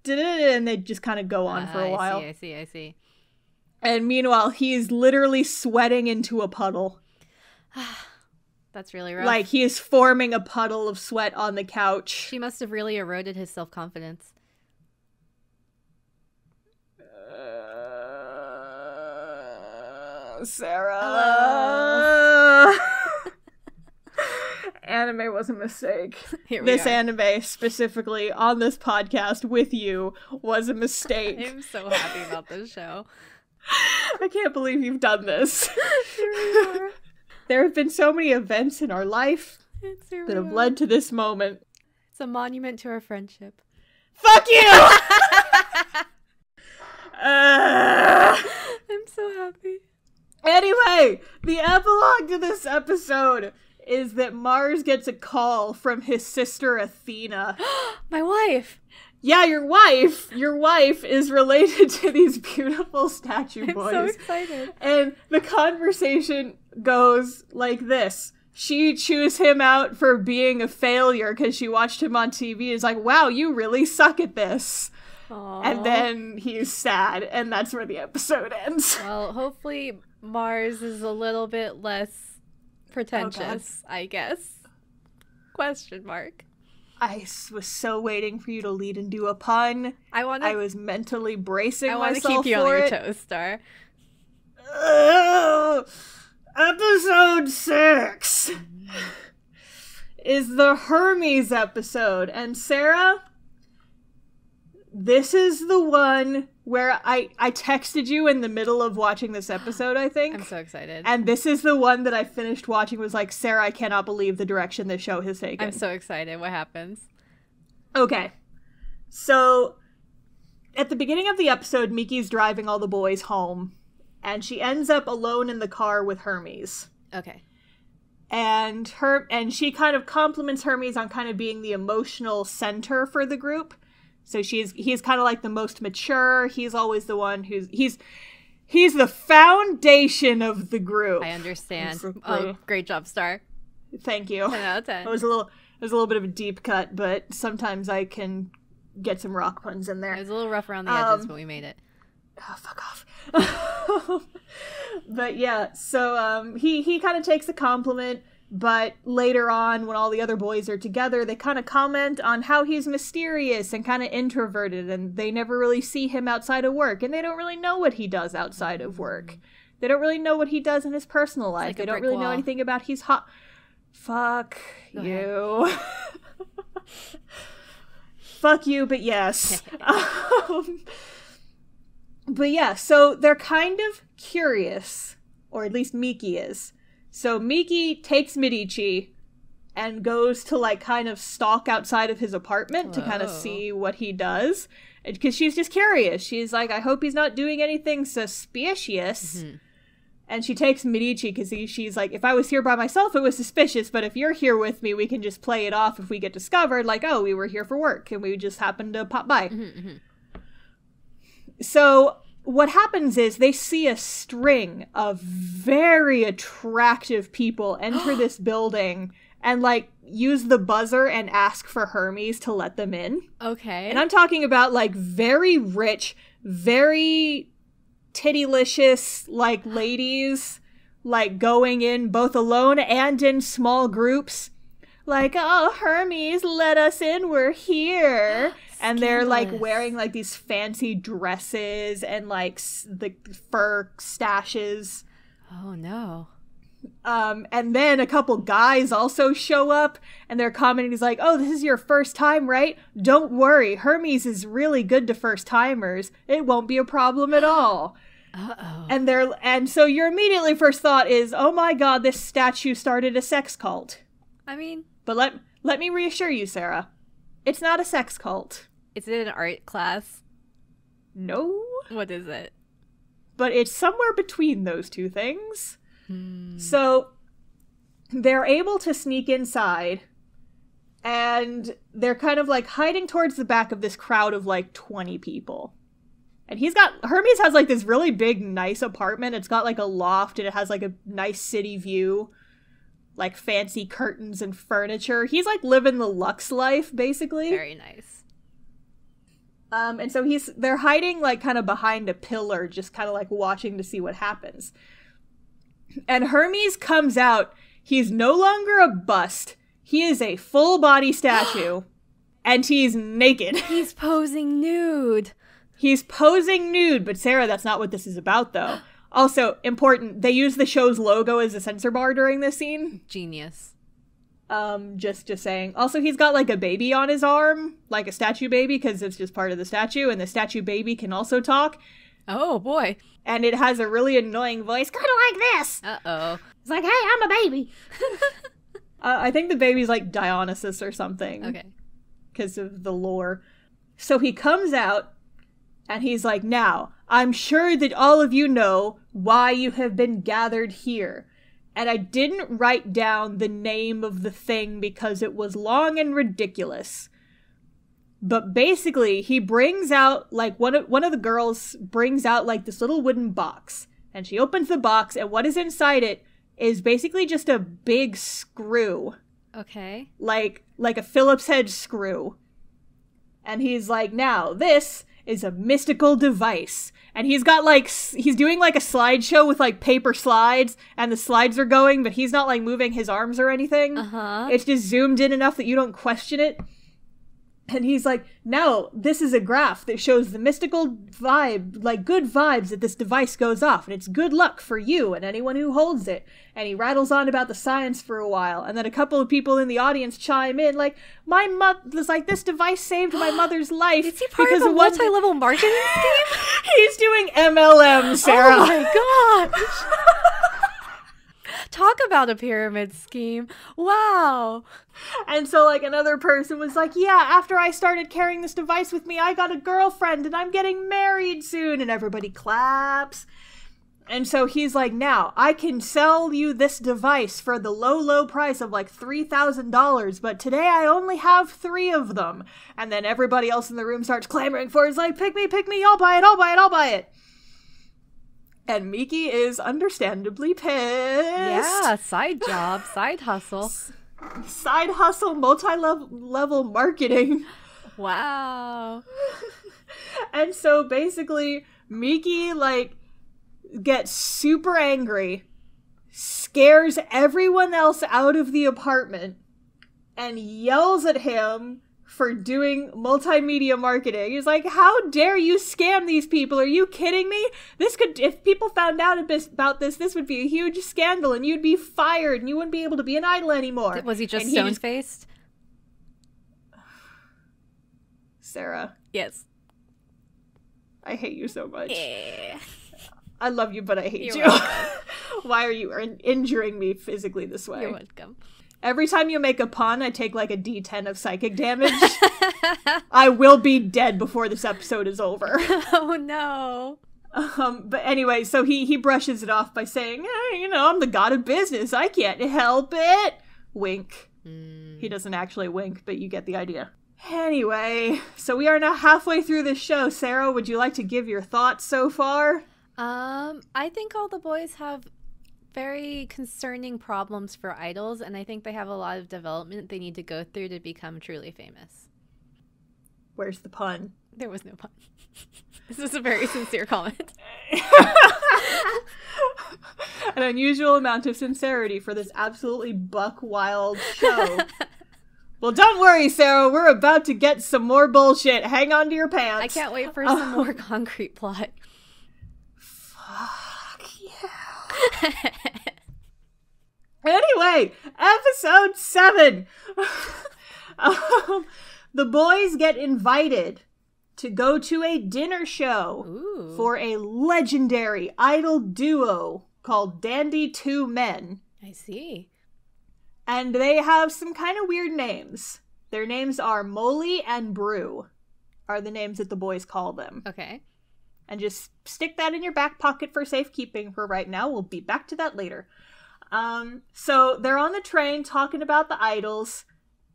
And they just kind of go on for a while. I see. And meanwhile, he's literally sweating into a puddle. That's really rough. Like, he is forming a puddle of sweat on the couch. She must have really eroded his self-confidence. Sarah. Anime was a mistake. This anime, specifically on this podcast with you, was a mistake. I'm so happy about this show. I can't believe you've done this. There have been so many events in our life that have led to this moment. It's a monument to our friendship. Fuck you! I'm so happy. Anyway, the epilogue to this episode is that Mars gets a call from his sister Athena. My wife! Yeah, your wife! Your wife is related to these beautiful statue boys. I'm so excited. And the conversation goes like this. She chews him out for being a failure because she watched him on TV. Is like, wow, you really suck at this. Aww. And then he's sad, and that's where the episode ends. Well, hopefully Mars is a little bit less pretentious, I guess. Question mark. I was so waiting for you to lead and do a pun. I was mentally bracing myself for it. I want to keep you on your toes, Star. Episode 6 is the Hermes episode. And Sarah, this is the one where I texted you in the middle of watching this episode, I think. I'm so excited. And this is the one that I finished watching, was like, Sarah, I cannot believe the direction this show has taken. I'm so excited. What happens? Okay. So, at the beginning of the episode, Miki's driving all the boys home, and she ends up alone in the car with Hermes. Okay. And she kind of compliments Hermes on kind of being the emotional center for the group. So he's kind of like the most mature. He's always the one he's the foundation of the group. I understand. Oh, great job, Star. Thank you. 10 out of 10. It was a little bit of a deep cut, but sometimes I can get some rock puns in there. It was a little rough around the edges, but we made it. Oh, fuck off. But yeah, so he kind of takes the compliment, but later on, when all the other boys are together, they kind of comment on how he's mysterious and kind of introverted, and they never really see him outside of work, and they don't really know what he does outside of work. They don't really know what he does in his personal life. Like they don't really know anything about he's hot. Fuck you. Fuck you, but yes. But yeah, so they're kind of curious, or at least Miki is. So Miki takes Medici and goes to like kind of stalk outside of his apartment to kind of see what he does. Because she's just curious. She's like, I hope he's not doing anything suspicious. Mm-hmm. And she takes Medici because she's like, if I was here by myself, it was suspicious. But if you're here with me, we can just play it off if we get discovered. Like, oh, we were here for work and we just happened to pop by. Mm-hmm, mm-hmm. So what happens is they see a string of very attractive people enter this building and like use the buzzer and ask for Hermes to let them in. Okay. And I'm talking about like very rich, very tittylicious like ladies like going in both alone and in small groups. Like, oh, Hermes, let us in, we're here. And they're, like, wearing, like, these fancy dresses and, like, the fur stashes. Oh, no. And then a couple guys also show up, and they're commenting, he's like, oh, this is your first time, right? Don't worry, Hermes is really good to first-timers. It won't be a problem at all. Uh-oh. And so your immediately first thought is, oh my god, this statue started a sex cult. I mean... But let me reassure you, Sarah. It's not a sex cult. Is it an art class? No. What is it? But it's somewhere between those two things. So they're able to sneak inside, and they're kind of like hiding towards the back of this crowd of like 20 people. And Hermes has like this really big, nice apartment. It's got like a loft, and it has like a nice city view. Like fancy curtains and furniture. He's like living the luxe life, basically. Very nice. And so they're hiding like kind of behind a pillar, just kind of like watching to see what happens. And Hermes comes out. He's no longer a bust. He is a full body statue. And he's naked. He's posing nude. He's posing nude, but Sarah, that's not what this is about though. Also, important, they use the show's logo as a censor bar during this scene. Genius. Just saying. Also, he's got, like, a baby on his arm, like a statue baby, because it's just part of the statue, and the statue baby can also talk. Oh, boy. And it has a really annoying voice, kind of like this. Uh-oh. It's like, hey, I'm a baby. I think the baby's, like, Dionysus or something. Okay. Because of the lore. So he comes out, and he's like, now, I'm sure that all of you know why you have been gathered here. And I didn't write down the name of the thing because it was long and ridiculous. But basically, he brings out, like, one of the girls brings out, like, this little wooden box. And she opens the box, and what is inside it is basically just a big screw. Okay. Like a Phillips head screw. And he's like, now, this is a mystical device. And he's doing like a slideshow with like paper slides, and the slides are going, but he's not like moving his arms or anything. Uh-huh. It's just zoomed in enough that you don't question it. And he's like, now, this is a graph that shows the mystical vibe, like good vibes that this device goes off, and it's good luck for you and anyone who holds it. And he rattles on about the science for a while, and then a couple of people in the audience chime in, like, my mother's like, this device saved my mother's life. Is he part of a multi-level marketing scheme? He's doing MLM, Sarah. Oh my gosh. Talk about a pyramid scheme. Wow. And so, like, another person was like, yeah, after I started carrying this device with me, I got a girlfriend and I'm getting married soon. And everybody claps. And so he's like, now, I can sell you this device for the low, low price of like $3,000, but today I only have 3 of them. And then everybody else in the room starts clamoring for it. It's like, pick me, I'll buy it, I'll buy it. And Miki is understandably pissed. Yeah, side job, side hustle. Side hustle, multi-level marketing. Wow. And so basically, Miki, like, gets super angry, scares everyone else out of the apartment, and yells at him for doing multimedia marketing. He's like, how dare you scam these people? Are you kidding me? This could, if people found out about this, this would be a huge scandal and you'd be fired and you wouldn't be able to be an idol anymore. Was he just stone-faced? Sarah. Yes. I hate you so much. Yeah. I love you, but I hate You're you. Why are you injuring me physically this way? You're welcome. Every time you make a pun, I take like a D10 of psychic damage. I will be dead before this episode is over. Oh no. But anyway, so he brushes it off by saying, I'm the god of business. I can't help it. Wink. He doesn't actually wink, but you get the idea. Anyway, so we are now halfway through this show. Sarah, would you like to give your thoughts so far? I think all the boys have very concerning problems for idols, and I think they have a lot of development they need to go through to become truly famous. Where's the pun? There was no pun. This is a very sincere comment. An unusual amount of sincerity for this absolutely buck wild show. Well, don't worry, Sarah. We're about to get some more bullshit. Hang on to your pants. I can't wait for some more concrete plot. Fuck yeah. Anyway, episode 7. The boys get invited to go to a dinner show for a legendary idol duo called Dandy Two Men. I see. And they have some kind of weird names. Their names are Molly and Brew, are the names that the boys call them. Okay. And just stick that in your back pocket for safekeeping for right now. We'll be back to that later. So they're on the train talking about the idols,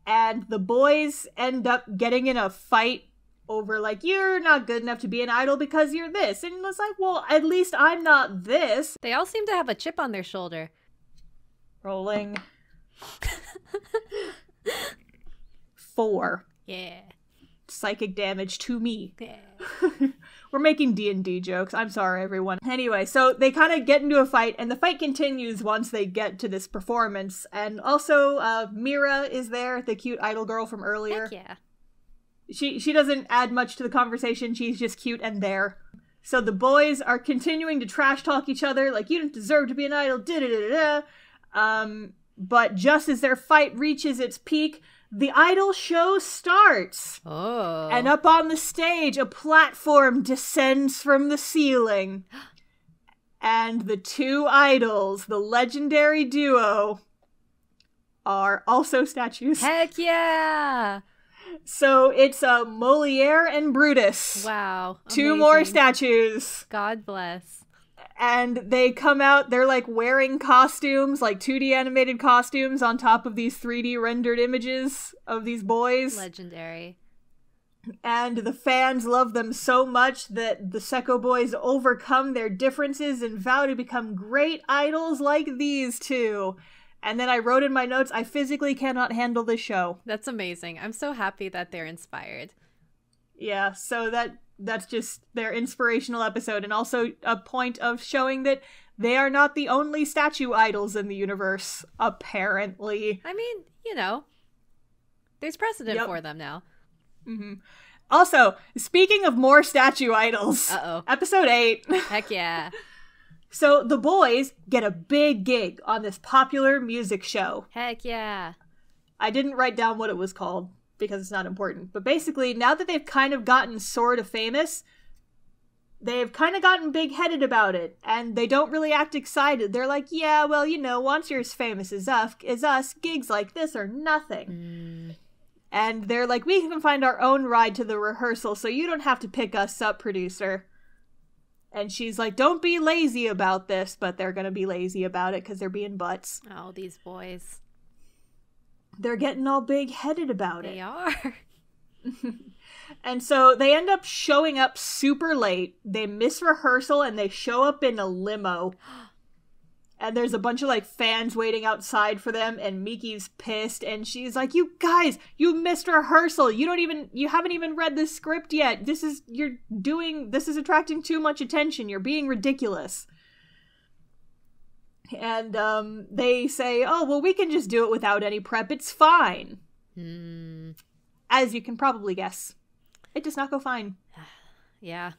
and the boys end up getting in a fight over, like, you're not good enough to be an idol because you're this. And it's like, well, at least I'm not this. They all seem to have a chip on their shoulder. Rolling. 4. Yeah. Psychic damage to me. Yeah. We're making D&D jokes. I'm sorry, everyone. Anyway, so they kind of get into a fight, and the fight continues once they get to this performance. And also, Mira is there, the cute idol girl from earlier. Heck yeah. She doesn't add much to the conversation. She's just cute and there. So the boys are continuing to trash talk each other, like, you don't deserve to be an idol, da-da-da-da. But just as their fight reaches its peak, the idol show starts. Oh. And up on the stage, a platform descends from the ceiling. And the two idols, the legendary duo, are also statues. Heck yeah! So it's Moliere and Brutus. Wow. Two amazing. more statues. God bless. And they come out, they're like wearing costumes, like 2D animated costumes on top of these 3D rendered images of these boys. Legendary. And the fans love them so much that the Sekko Boys overcome their differences and vow to become great idols like these two. And then I wrote in my notes, I physically cannot handle this show. That's amazing. I'm so happy that they're inspired. Yeah, so that's just their inspirational episode, and also a point of showing that they are not the only statue idols in the universe, apparently. I mean, there's precedent for them now. Mm-hmm. Also, speaking of more statue idols, episode 8. Heck yeah. So the boys get a big gig on this popular music show. Heck yeah. I didn't write down what it was called, because it's not important. But basically, now that they've kind of gotten sort of famous, they've kind of gotten big-headed about it, and they don't really act excited. They're like, yeah, well, once you're as famous as us, gigs like this are nothing. And they're like, we can find our own ride to the rehearsal, so you don't have to pick us up, producer. And she's like, don't be lazy about this, but they're gonna be lazy about it because they're being butts. Oh, these boys. They're getting all big-headed about it. They are. And so they end up showing up super late. They miss rehearsal and they show up in a limo. And there's a bunch of, like, fans waiting outside for them, and Miki's pissed, and she's like, you guys, you missed rehearsal. You haven't even read the script yet. This is attracting too much attention. You're being ridiculous. And, they say, oh, well, we can just do it without any prep. It's fine. As you can probably guess, it does not go fine. Yeah.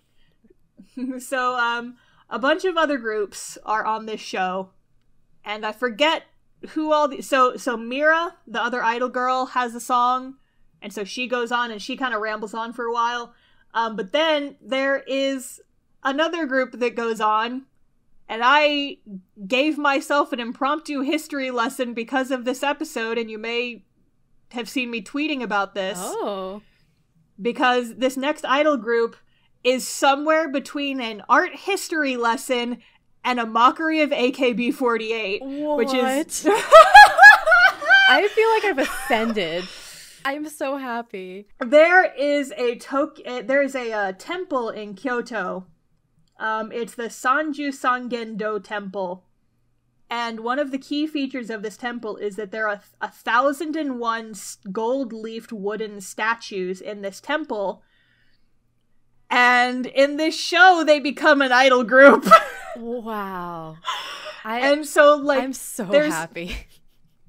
So, a bunch of other groups are on this show, and I forget who all the... So Mira, the other idol girl, has a song, and so she goes on, and she kind of rambles on for a while. But then there is another group that goes on, and I gave myself an impromptu history lesson because of this episode, and you may have seen me tweeting about this. Oh. Because this next idol group is somewhere between an art history lesson and a mockery of AKB48. Which is... I feel like I've ascended. I'm so happy. There is a temple in Kyoto. It's the Sanju Sangendo Temple. And one of the key features of this temple is that there are 1,001 gold-leafed wooden statues in this temple. And in this show, they become an idol group. Wow. And so, like, I'm so happy.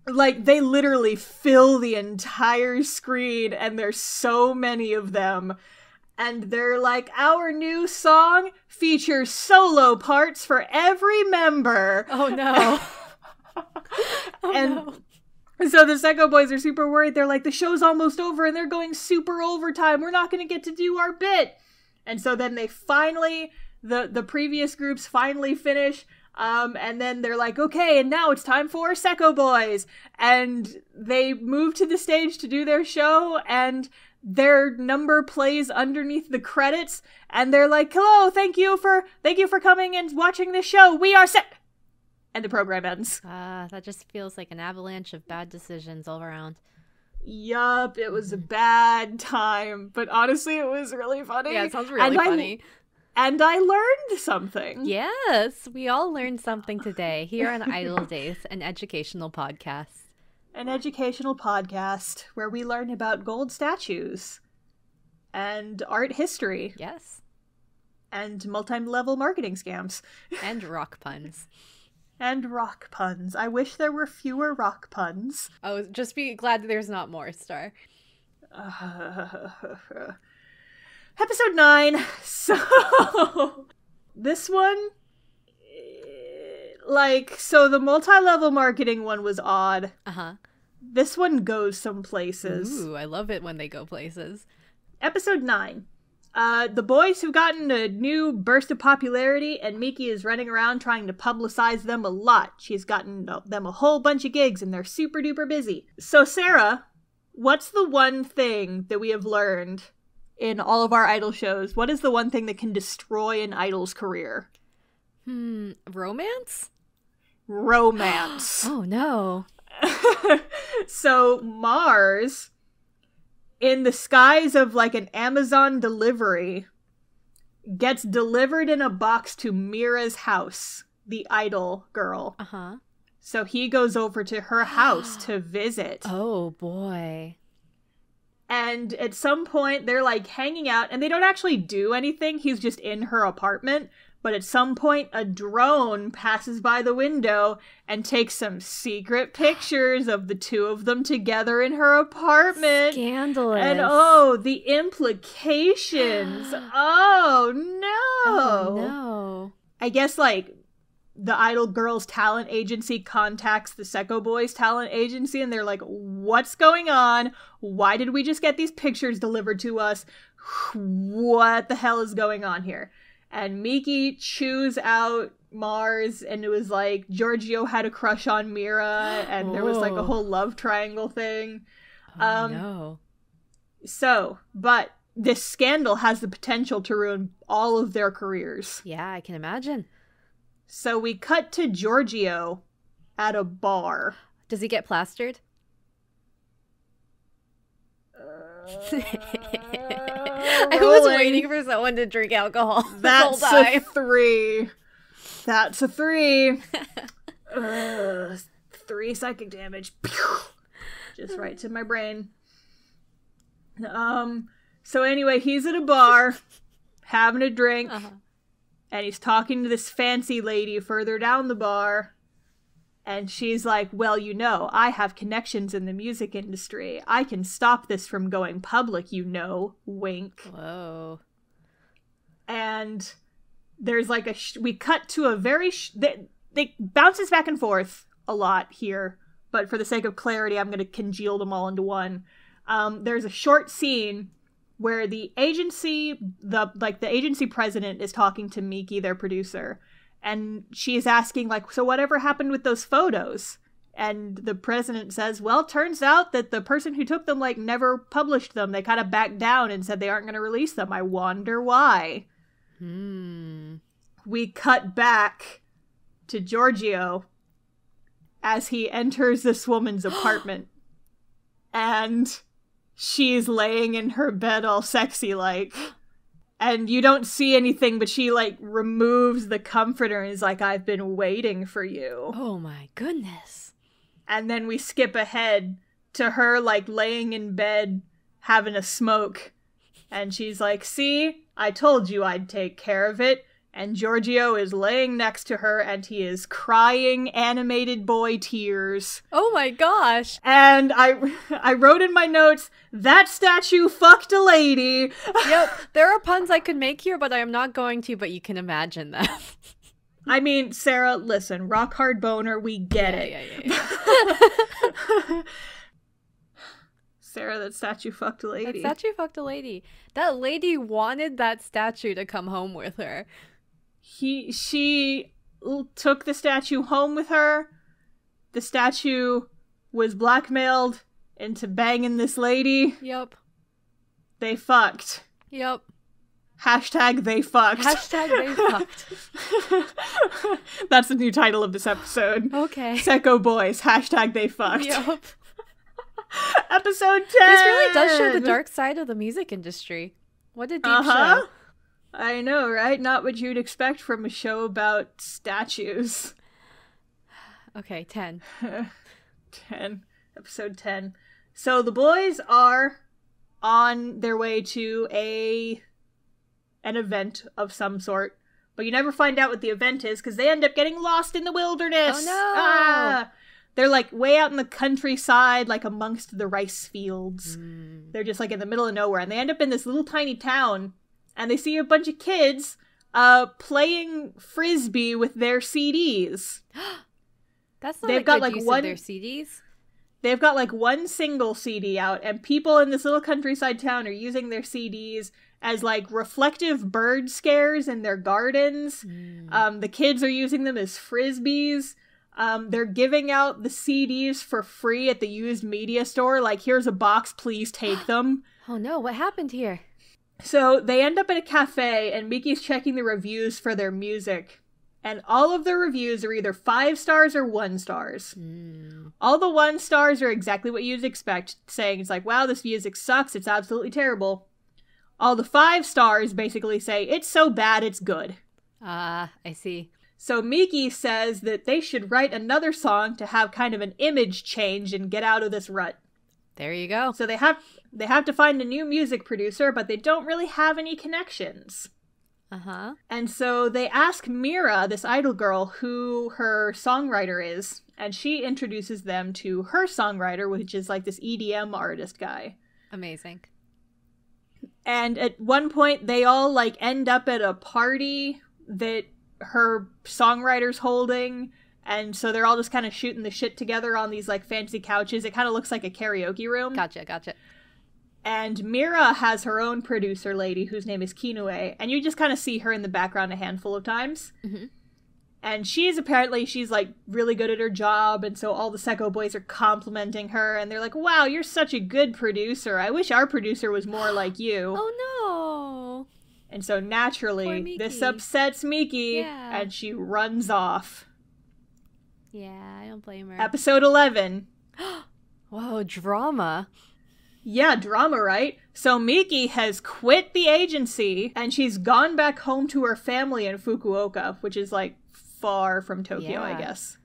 Like, they literally fill the entire screen, and there's so many of them. And they're like, our new song features solo parts for every member. Oh, no. So the Sekko Boys are super worried. They're like, the show's almost over, and they're going super overtime. We're not going to get to do our bit. And so then they finally, the previous groups finally finish, and then they're like, okay, and now it's time for Sekko Boys. And they move to the stage to do their show, and their number plays underneath the credits, and they're like, hello, thank you for coming and watching this show. We are set. And the program ends. That just feels like an avalanche of bad decisions all around. Yup, it was a bad time, but honestly, it was really funny. Yeah, it sounds really funny. And I learned something. Yes, we all learned something today here on Idol Days, an educational podcast. An educational podcast where we learn about gold statues and art history. Yes. And multi-level marketing scams. And rock puns. And rock puns. I wish there were fewer rock puns. Oh, just be glad there's not more, Star. Episode 9. So, this one, so the multi-level marketing one was odd. Uh-huh. This one goes some places. Ooh, I love it when they go places. Episode 9. The boys have gotten a new burst of popularity, and Miki is running around trying to publicize them a lot. She's gotten them a whole bunch of gigs, and they're super duper busy. So, Sarah, what's the one thing that we have learned in all of our idol shows? What is the one thing that can destroy an idol's career? Romance? Romance. Oh, no. So, Mars, in the skies of, like, an Amazon delivery, gets delivered in a box to Mira's house, the idol girl. Uh-huh. So he goes over to her house to visit. Oh, boy. And at some point, they're, like, hanging out, and they don't actually do anything. He's just in her apartment. But at some point, a drone passes by the window and takes some secret pictures of the two of them together in her apartment. Scandalous. And the implications. Oh, no. Oh, no. I guess, like, the idol girls' talent agency contacts the Sekko Boys' talent agency, and they're like, what's going on? Why did we just get these pictures delivered to us? What the hell is going on here? And Miki chews out Mars, and it was like Giorgio had a crush on Mira, and there was like a whole love triangle thing. No. So, but this scandal has the potential to ruin all of their careers. Yeah, I can imagine. So we cut to Giorgio at a bar. Does he get plastered? I was waiting for someone to drink alcohol the whole time. That's a 3. 3 psychic damage. Just right to my brain. So anyway, he's at a bar, having a drink, and he's talking to this fancy lady further down the bar, and she's like, well, you know, I have connections in the music industry. I can stop this from going public, you know, wink. Whoa. And there's like we cut to a very, they bounces back and forth a lot here, but for the sake of clarity, I'm going to congeal them all into one. There's a short scene where the agency president is talking to Miki, their producer, and she's asking, like, so whatever happened with those photos? And the president says, well, turns out that the person who took them, like, never published them. They kind of backed down and said they aren't going to release them. I wonder why. We cut back to Giorgio as he enters this woman's apartment. And she's laying in her bed all sexy like. And you don't see anything, but she, like, removes the comforter and is like, I've been waiting for you. Oh my goodness. And then we skip ahead to her, like, laying in bed, having a smoke. And she's like, see, I told you I'd take care of it. And Giorgio is laying next to her, and he is crying animated boy tears. Oh my gosh. And I wrote in my notes, that statue fucked a lady. Yep, there are puns I could make here, but I am not going to, but you can imagine them. I mean, Sarah, listen, rock hard boner, we get it. Yeah. Sarah, that statue fucked a lady. That statue fucked a lady. That lady wanted that statue to come home with her. She took the statue home with her. The statue was blackmailed into banging this lady. Yep. They fucked. Yep. Hashtag they fucked. Hashtag they fucked. That's the new title of this episode. Okay. Sekko Boys. Hashtag they fucked. Yep. Episode 10! This really does show the dark side of the music industry. What a deep show. I know, right? Not what you'd expect from a show about statues. Okay, 10. 10. Episode 10. So the boys are on their way to an event of some sort, but you never find out what the event is because they end up getting lost in the wilderness. Oh no! They're like way out in the countryside, like amongst the rice fields. They're just like in the middle of nowhere, and they end up in this little tiny town, and they see a bunch of kids playing frisbee with their CDs. That's not They've a got good like use one of their CDs. They've got like one single CD out, and people in this little countryside town are using their CDs as like reflective bird scares in their gardens. The kids are using them as frisbees. They're giving out the CDs for free at the used media store. Like, here's a box, please take them. Oh no, what happened here? So they end up at a cafe, and Miki's checking the reviews for their music. And all of the reviews are either 5 stars or 1 stars. All the 1 stars are exactly what you'd expect, saying it's like, wow, this music sucks, it's absolutely terrible. All the 5 stars basically say, it's so bad, it's good. I see. So Miki says that they should write another song to have kind of an image change and get out of this rut. There you go. So they have to find a new music producer, but they don't really have any connections. And so they ask Mira, this idol girl, who her songwriter is, and she introduces them to her songwriter, which is like this EDM artist guy. Amazing. And at one point, they all like end up at a party that her songwriter's holding, and so they're all just kind of shooting the shit together on these like fancy couches. It kind of looks like a karaoke room. Gotcha. And Mira has her own producer lady whose name is Kinue, and you just kind of see her in the background a handful of times. And she's like really good at her job, and so all the Sekko boys are complimenting her, and they're like, wow, you're such a good producer. I wish our producer was more like you. Oh no. And so naturally, this upsets Miki, and she runs off. Yeah, I don't blame her. Episode 11. Whoa, drama. Yeah, drama, right? So Miki has quit the agency, and she's gone back home to her family in Fukuoka, which is like far from Tokyo, I guess.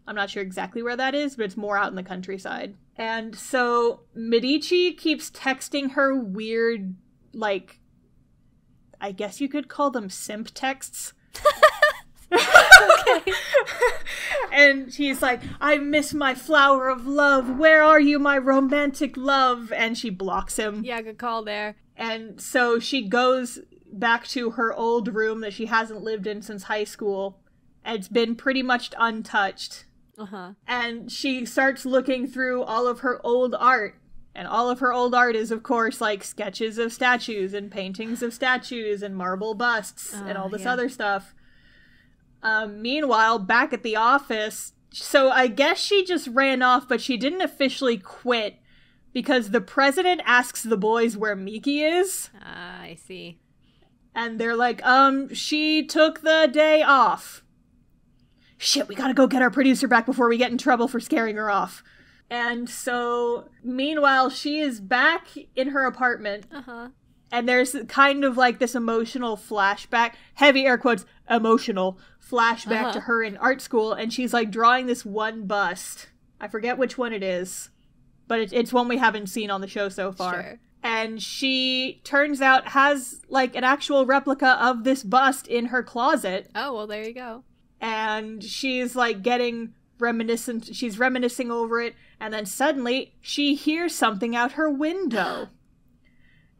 I'm not sure exactly where that is, but it's more out in the countryside. And so Medici keeps texting her weird, like, I guess you could call them simp texts. Okay. And she's like, I miss my flower of love. Where are you, my romantic love? And she blocks him. Yeah, good call there. And so she goes back to her old room that she hasn't lived in since high school. And it's been pretty much untouched. Uh-huh. And she starts looking through all of her old art. And all of her old art is, of course, like sketches of statues and paintings of statues and marble busts and all this other stuff. Meanwhile, back at the office, so I guess she just ran off, but she didn't officially quit because the president asks the boys where Miki is. Ah, I see. And they're like, she took the day off. Shit, we gotta go get our producer back before we get in trouble for scaring her off. And so, meanwhile, she is back in her apartment. Uh-huh. And there's kind of like this emotional flashback, heavy air quotes, emotional flashback to her in art school. And she's like drawing this one bust. I forget which one it is, but it's one we haven't seen on the show so far. Sure. And she, turns out, has like an actual replica of this bust in her closet. Oh, well, there you go. And she's like getting reminiscent. She's reminiscing over it. And then suddenly she hears something out her window.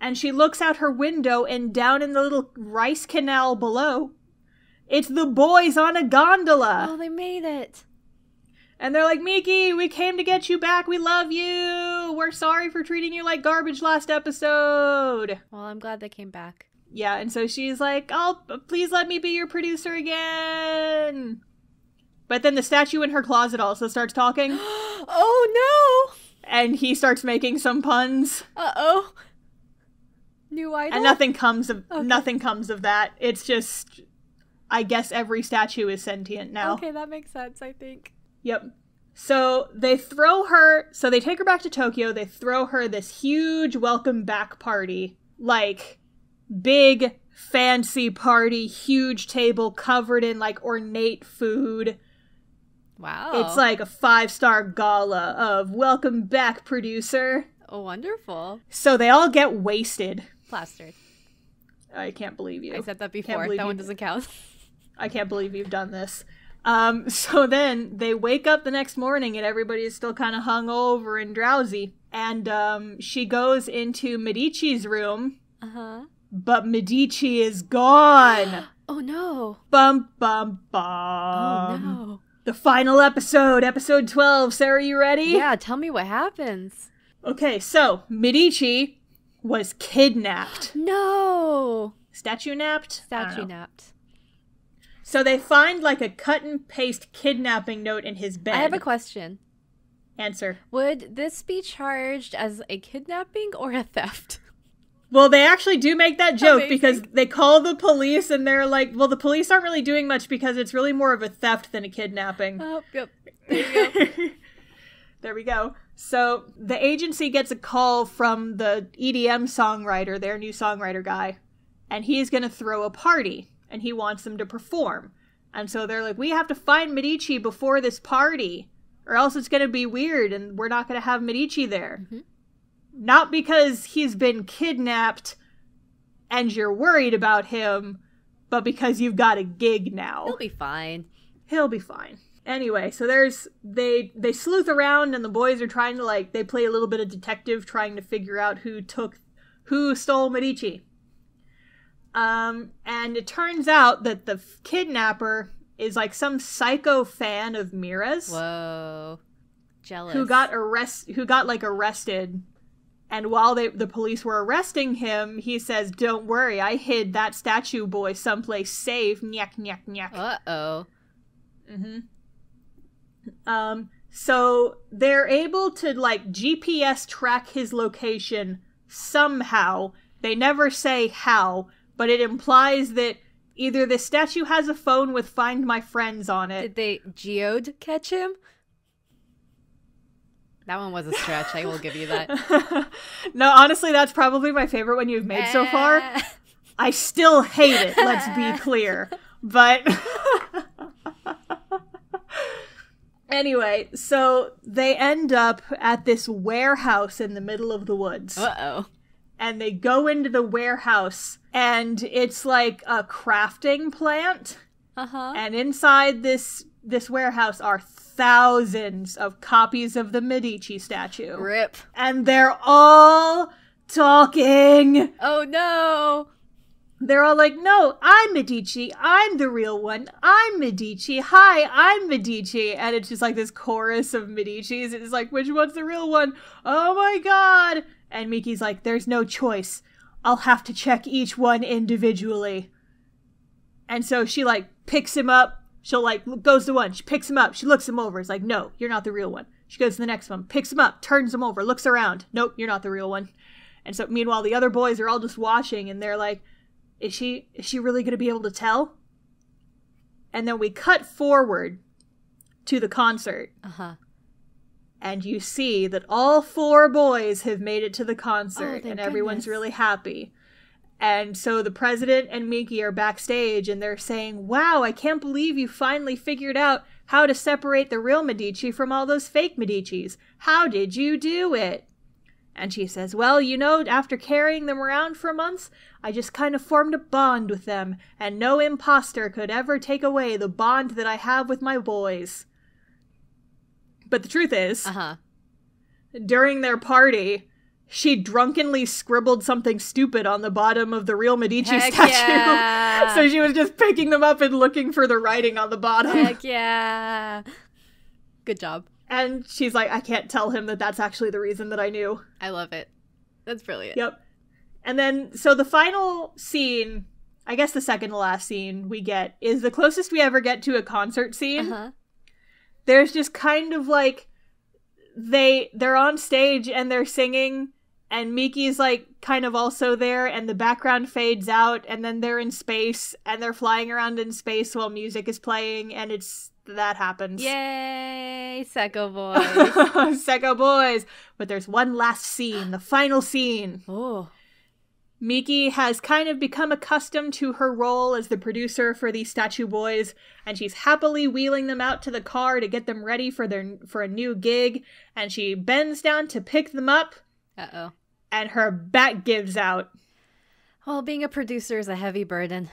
And she looks out her window, and down in the little rice canal below, it's the boys on a gondola. Oh, they made it. And they're like, Miki, we came to get you back. We love you. We're sorry for treating you like garbage last episode. Well, I'm glad they came back. Yeah, and so she's like, oh, please let me be your producer again. But then the statue in her closet also starts talking. Oh, no. And he starts making some puns. Uh-oh. New idol? And nothing comes of that. It's just, I guess every statue is sentient now. Okay, that makes sense, I think. Yep. So they take her back to Tokyo. They throw her this huge welcome back party. Like, big, fancy party, huge table covered in, like, ornate food. Wow. It's like a 5-star gala of welcome back, producer. Oh, wonderful. So they all get wasted. Plastered. I can't believe you. I said that before. That one doesn't count. I can't believe you've done this. So then they wake up the next morning and everybody is still kind of hungover and drowsy. And she goes into Medici's room. Uh-huh. But Medici is gone. Oh, no. Bum, bum, bum. Oh, no. The final episode, episode 12. Sarah, you ready? Yeah, tell me what happens. Okay, so Medici was kidnapped. No. Statue napped? Statue napped. So they find like a cut and paste kidnapping note in his bed. I have a question. Answer. Would this be charged as a kidnapping or a theft? Well, they actually do make that joke. Amazing. Because they call the police and they're like, well, the police aren't really doing much because it's really more of a theft than a kidnapping. Oh, yep. There you go. There we go. So the agency gets a call from the EDM songwriter, their new songwriter guy, and he's going to throw a party, and he wants them to perform. And so they're like, we have to find Medici before this party, or else it's going to be weird, and we're not going to have Medici there. Mm-hmm. Not because he's been kidnapped and you're worried about him, but because you've got a gig now. He'll be fine. He'll be fine. Anyway, so they sleuth around and the boys are trying to they play a little bit of detective trying to figure out who stole Medici. And it turns out that the kidnapper is like some psycho fan of Mira's. Whoa. Jealous. Who got arrested. And while the police were arresting him, he says, "Don't worry, I hid that statue boy someplace safe." Nyak, nyak, nyak. Uh-oh. Mm-hmm. So they're able to GPS track his location somehow. They never say how, but it implies that either the statue has a phone with Find My Friends on it. Did they geode catch him? That one was a stretch, I will give you that. No, honestly, that's probably my favorite one you've made so far. I still hate it, let's be clear. But Anyway, so they end up at this warehouse in the middle of the woods. Uh-oh. And they go into the warehouse, and it's like a crafting plant. Uh-huh. And inside this warehouse are thousands of copies of the Medici statue. Rip. And they're all talking. Oh, no. They're all like, no, I'm Medici. I'm the real one. I'm Medici. Hi, I'm Medici. And it's just like this chorus of Medicis. It's like, which one's the real one? Oh my god. And Miki's like, there's no choice. I'll have to check each one individually. And so she like picks him up. She'll like, goes to one. She picks him up. She looks him over. It's like, no, you're not the real one. She goes to the next one. Picks him up. Turns him over. Looks around. Nope, you're not the real one. And so meanwhile, the other boys are all just watching. And they're like, Is she really going to be able to tell? And then we cut forward to the concert. Uh-huh. And you see that all 4 boys have made it to the concert. And everyone's really happy. And so the president and Miki are backstage and they're saying, wow, I can't believe you finally figured out how to separate the real Medici from all those fake Medicis. How did you do it? And she says, well, you know, after carrying them around for months, I just kind of formed a bond with them, and no imposter could ever take away the bond that I have with my boys. But the truth is, during their party, she drunkenly scribbled something stupid on the bottom of the real Medici statue. Yeah. So she was just picking them up and looking for the writing on the bottom. Heck yeah. Good job. And she's like, I can't tell him that that's actually the reason that I knew. I love it. That's brilliant. Yep. And then, so the final scene, I guess the second to last scene we get, is the closest we ever get to a concert scene. There's just kind of like, they're on stage and they're singing, and Miki's like kind of also there, and the background fades out, and then they're in space, and they're flying around in space while music is playing, and that happens. Yay, Sekko Boys. Sekko Boys. But there's one last scene, the final scene. Oh. Miki has kind of become accustomed to her role as the producer for these statue boys, and she's happily wheeling them out to the car to get them ready for a new gig, and she bends down to pick them up. Uh-oh. And her back gives out. Well, being a producer is a heavy burden.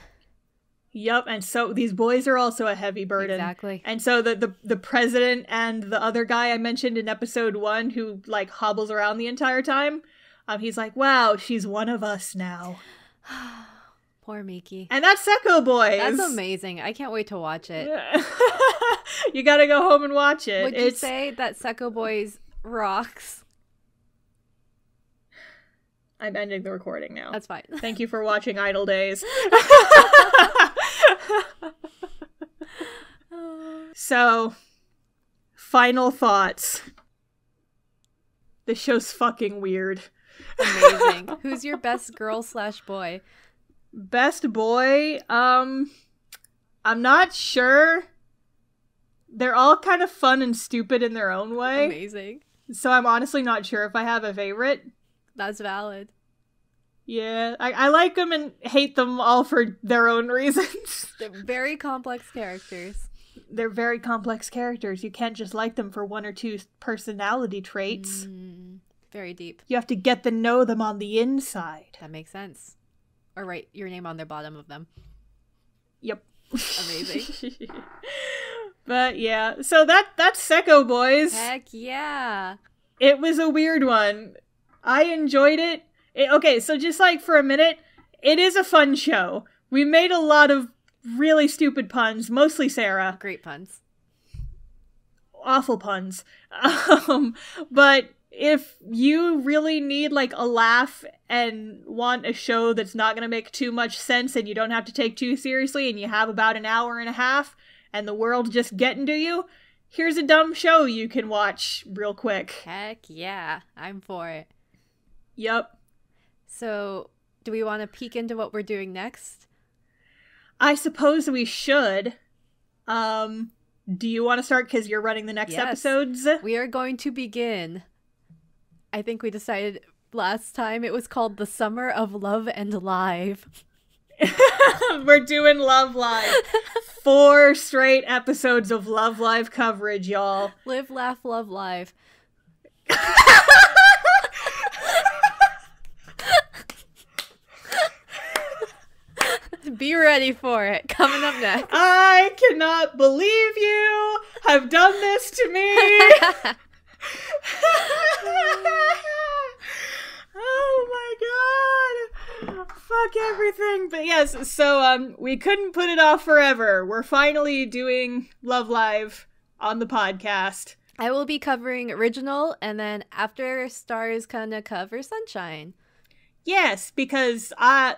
Yup, and so these boys are also a heavy burden. Exactly. And so the president and the other guy I mentioned in episode 1 who like hobbles around the entire time, he's like, wow, she's one of us now. Poor Miki. And that's Sekko Boys. That's amazing. I can't wait to watch it. You gotta go home and watch it. Would you say that Sekko Boys rocks? I'm ending the recording now. That's fine. Thank you for watching Idle Days. So, final thoughts. This show's fucking weird. Amazing. Who's your best girl/boy? Best boy? I'm not sure. They're all kind of fun and stupid in their own way. Amazing. So I'm honestly not sure if I have a favorite. That's valid. Yeah, I like them and hate them all for their own reasons. They're very complex characters. They're very complex characters. You can't just like them for 1 or 2 personality traits. Very deep. You have to get to know them on the inside. That makes sense. Or write your name on the bottom of them. Yep. Amazing. But yeah, so that's Sekko Boys. Heck yeah. It was a weird one. I enjoyed it. Okay, so just like for a minute, it is a fun show. We made a lot of really stupid puns, mostly Sarah. Great puns. Awful puns. But if you really need like a laugh and want a show that's not going to make too much sense and you don't have to take too seriously and you have about an hour and a half and the world just getting to you, here's a dumb show you can watch real quick. Heck yeah. I'm for it. Yep. So, do we want to peek into what we're doing next? I suppose we should. Do you want to start because you're running the next episodes? We are going to begin. I think we decided last time it was called The Summer of Love and Live. We're doing Love Live. 4 straight episodes of Love Live coverage, y'all. Live, laugh, love, live. Be ready for it. Coming up next. I cannot believe you have done this to me. Oh my god. Fuck everything. But yes, so we couldn't put it off forever. We're finally doing Love Live on the podcast. I will be covering original, and then after Star's gonna cover Sunshine. Yes, because I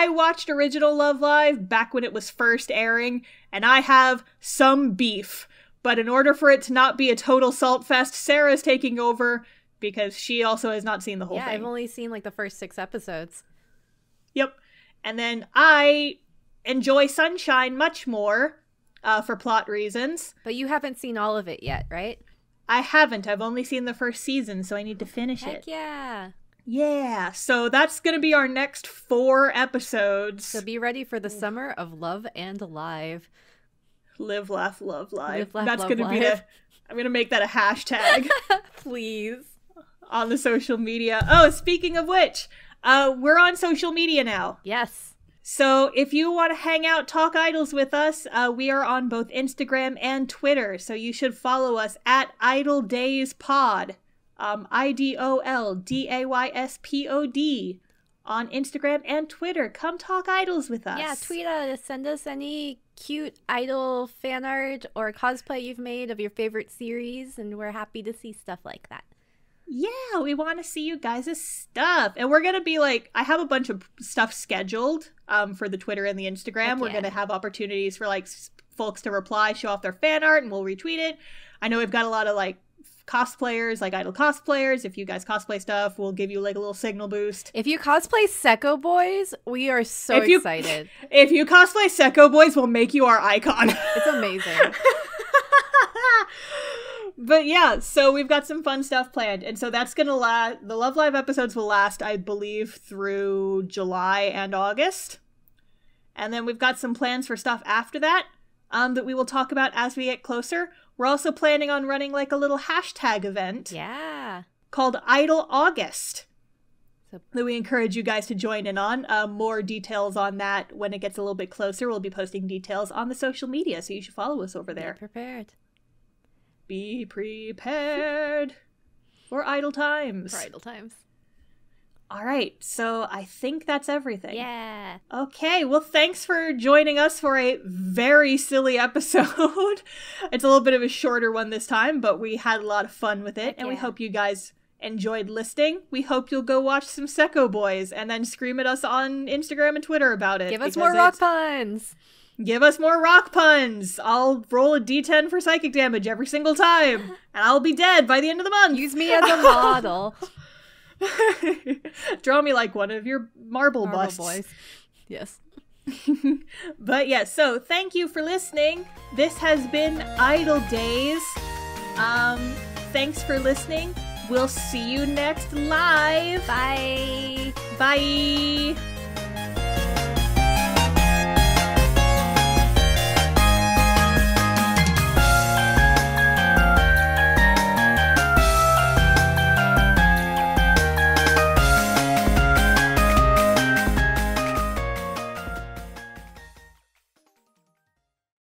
watched original Love Live back when it was first airing, and I have some beef. But in order for it to not be a total salt fest, Sarah's taking over because she also has not seen the whole thing. Yeah, I've only seen like the first 6 episodes. Yep. And then I enjoy Sunshine much more for plot reasons. But you haven't seen all of it yet, right? I haven't. I've only seen the first season, so I need to finish it. Heck yeah. Yeah, so that's going to be our next 4 episodes. So be ready for the summer of Love and Live. Live, laugh, love, live. Live, laugh, that's love, going to be I'm going to make that a hashtag. Please. On the social media. Oh, speaking of which, we're on social media now. Yes. So if you want to hang out, talk idols with us, we are on both Instagram and Twitter. So you should follow us at Idol Days Pod. IDOLDAYSPOD on Instagram and Twitter. Come talk idols with us. Yeah, tweet us. Send us any cute idol fan art or cosplay you've made of your favorite series, and we're happy to see stuff like that. Yeah, we want to see you guys' stuff. And we're going to be like, I have a bunch of stuff scheduled for the Twitter and the Instagram. Heck We're yeah. going to have opportunities for like folks to reply, show off their fan art, and we'll retweet it. I know we've got a lot of like cosplayers, like idol cosplayers. If you guys cosplay stuff, we'll give you like a little signal boost. If you cosplay Sekko Boys, we are so excited. If you cosplay Sekko Boys, we'll make you our icon. It's amazing. But yeah, so we've got some fun stuff planned. And so that's going to last, the Love Live episodes will last, I believe, through July and August. And then we've got some plans for stuff after that that we will talk about as we get closer. We're also planning on running like a little hashtag event. Yeah. Called Idol August. That we encourage you guys to join in on. More details on that when it gets a little bit closer. We'll be posting details on the social media, so you should follow us over there. Be prepared. Be prepared for idle times. For idle times. All right, so I think that's everything. Yeah. Okay, well, thanks for joining us for a very silly episode. It's a little bit of a shorter one this time, but we had a lot of fun with it, and we hope you guys enjoyed listening. We hope you'll go watch some Sekko Boys and then scream at us on Instagram and Twitter about it. Give us more rock puns. Give us more rock puns. I'll roll a d10 for psychic damage every single time, and I'll be dead by the end of the month. Use me as a model. Draw me like one of your marble busts. Boys. Yes. But yeah, so thank you for listening. This has been Idol Days. Thanks for listening. We'll see you next live. Bye. Bye.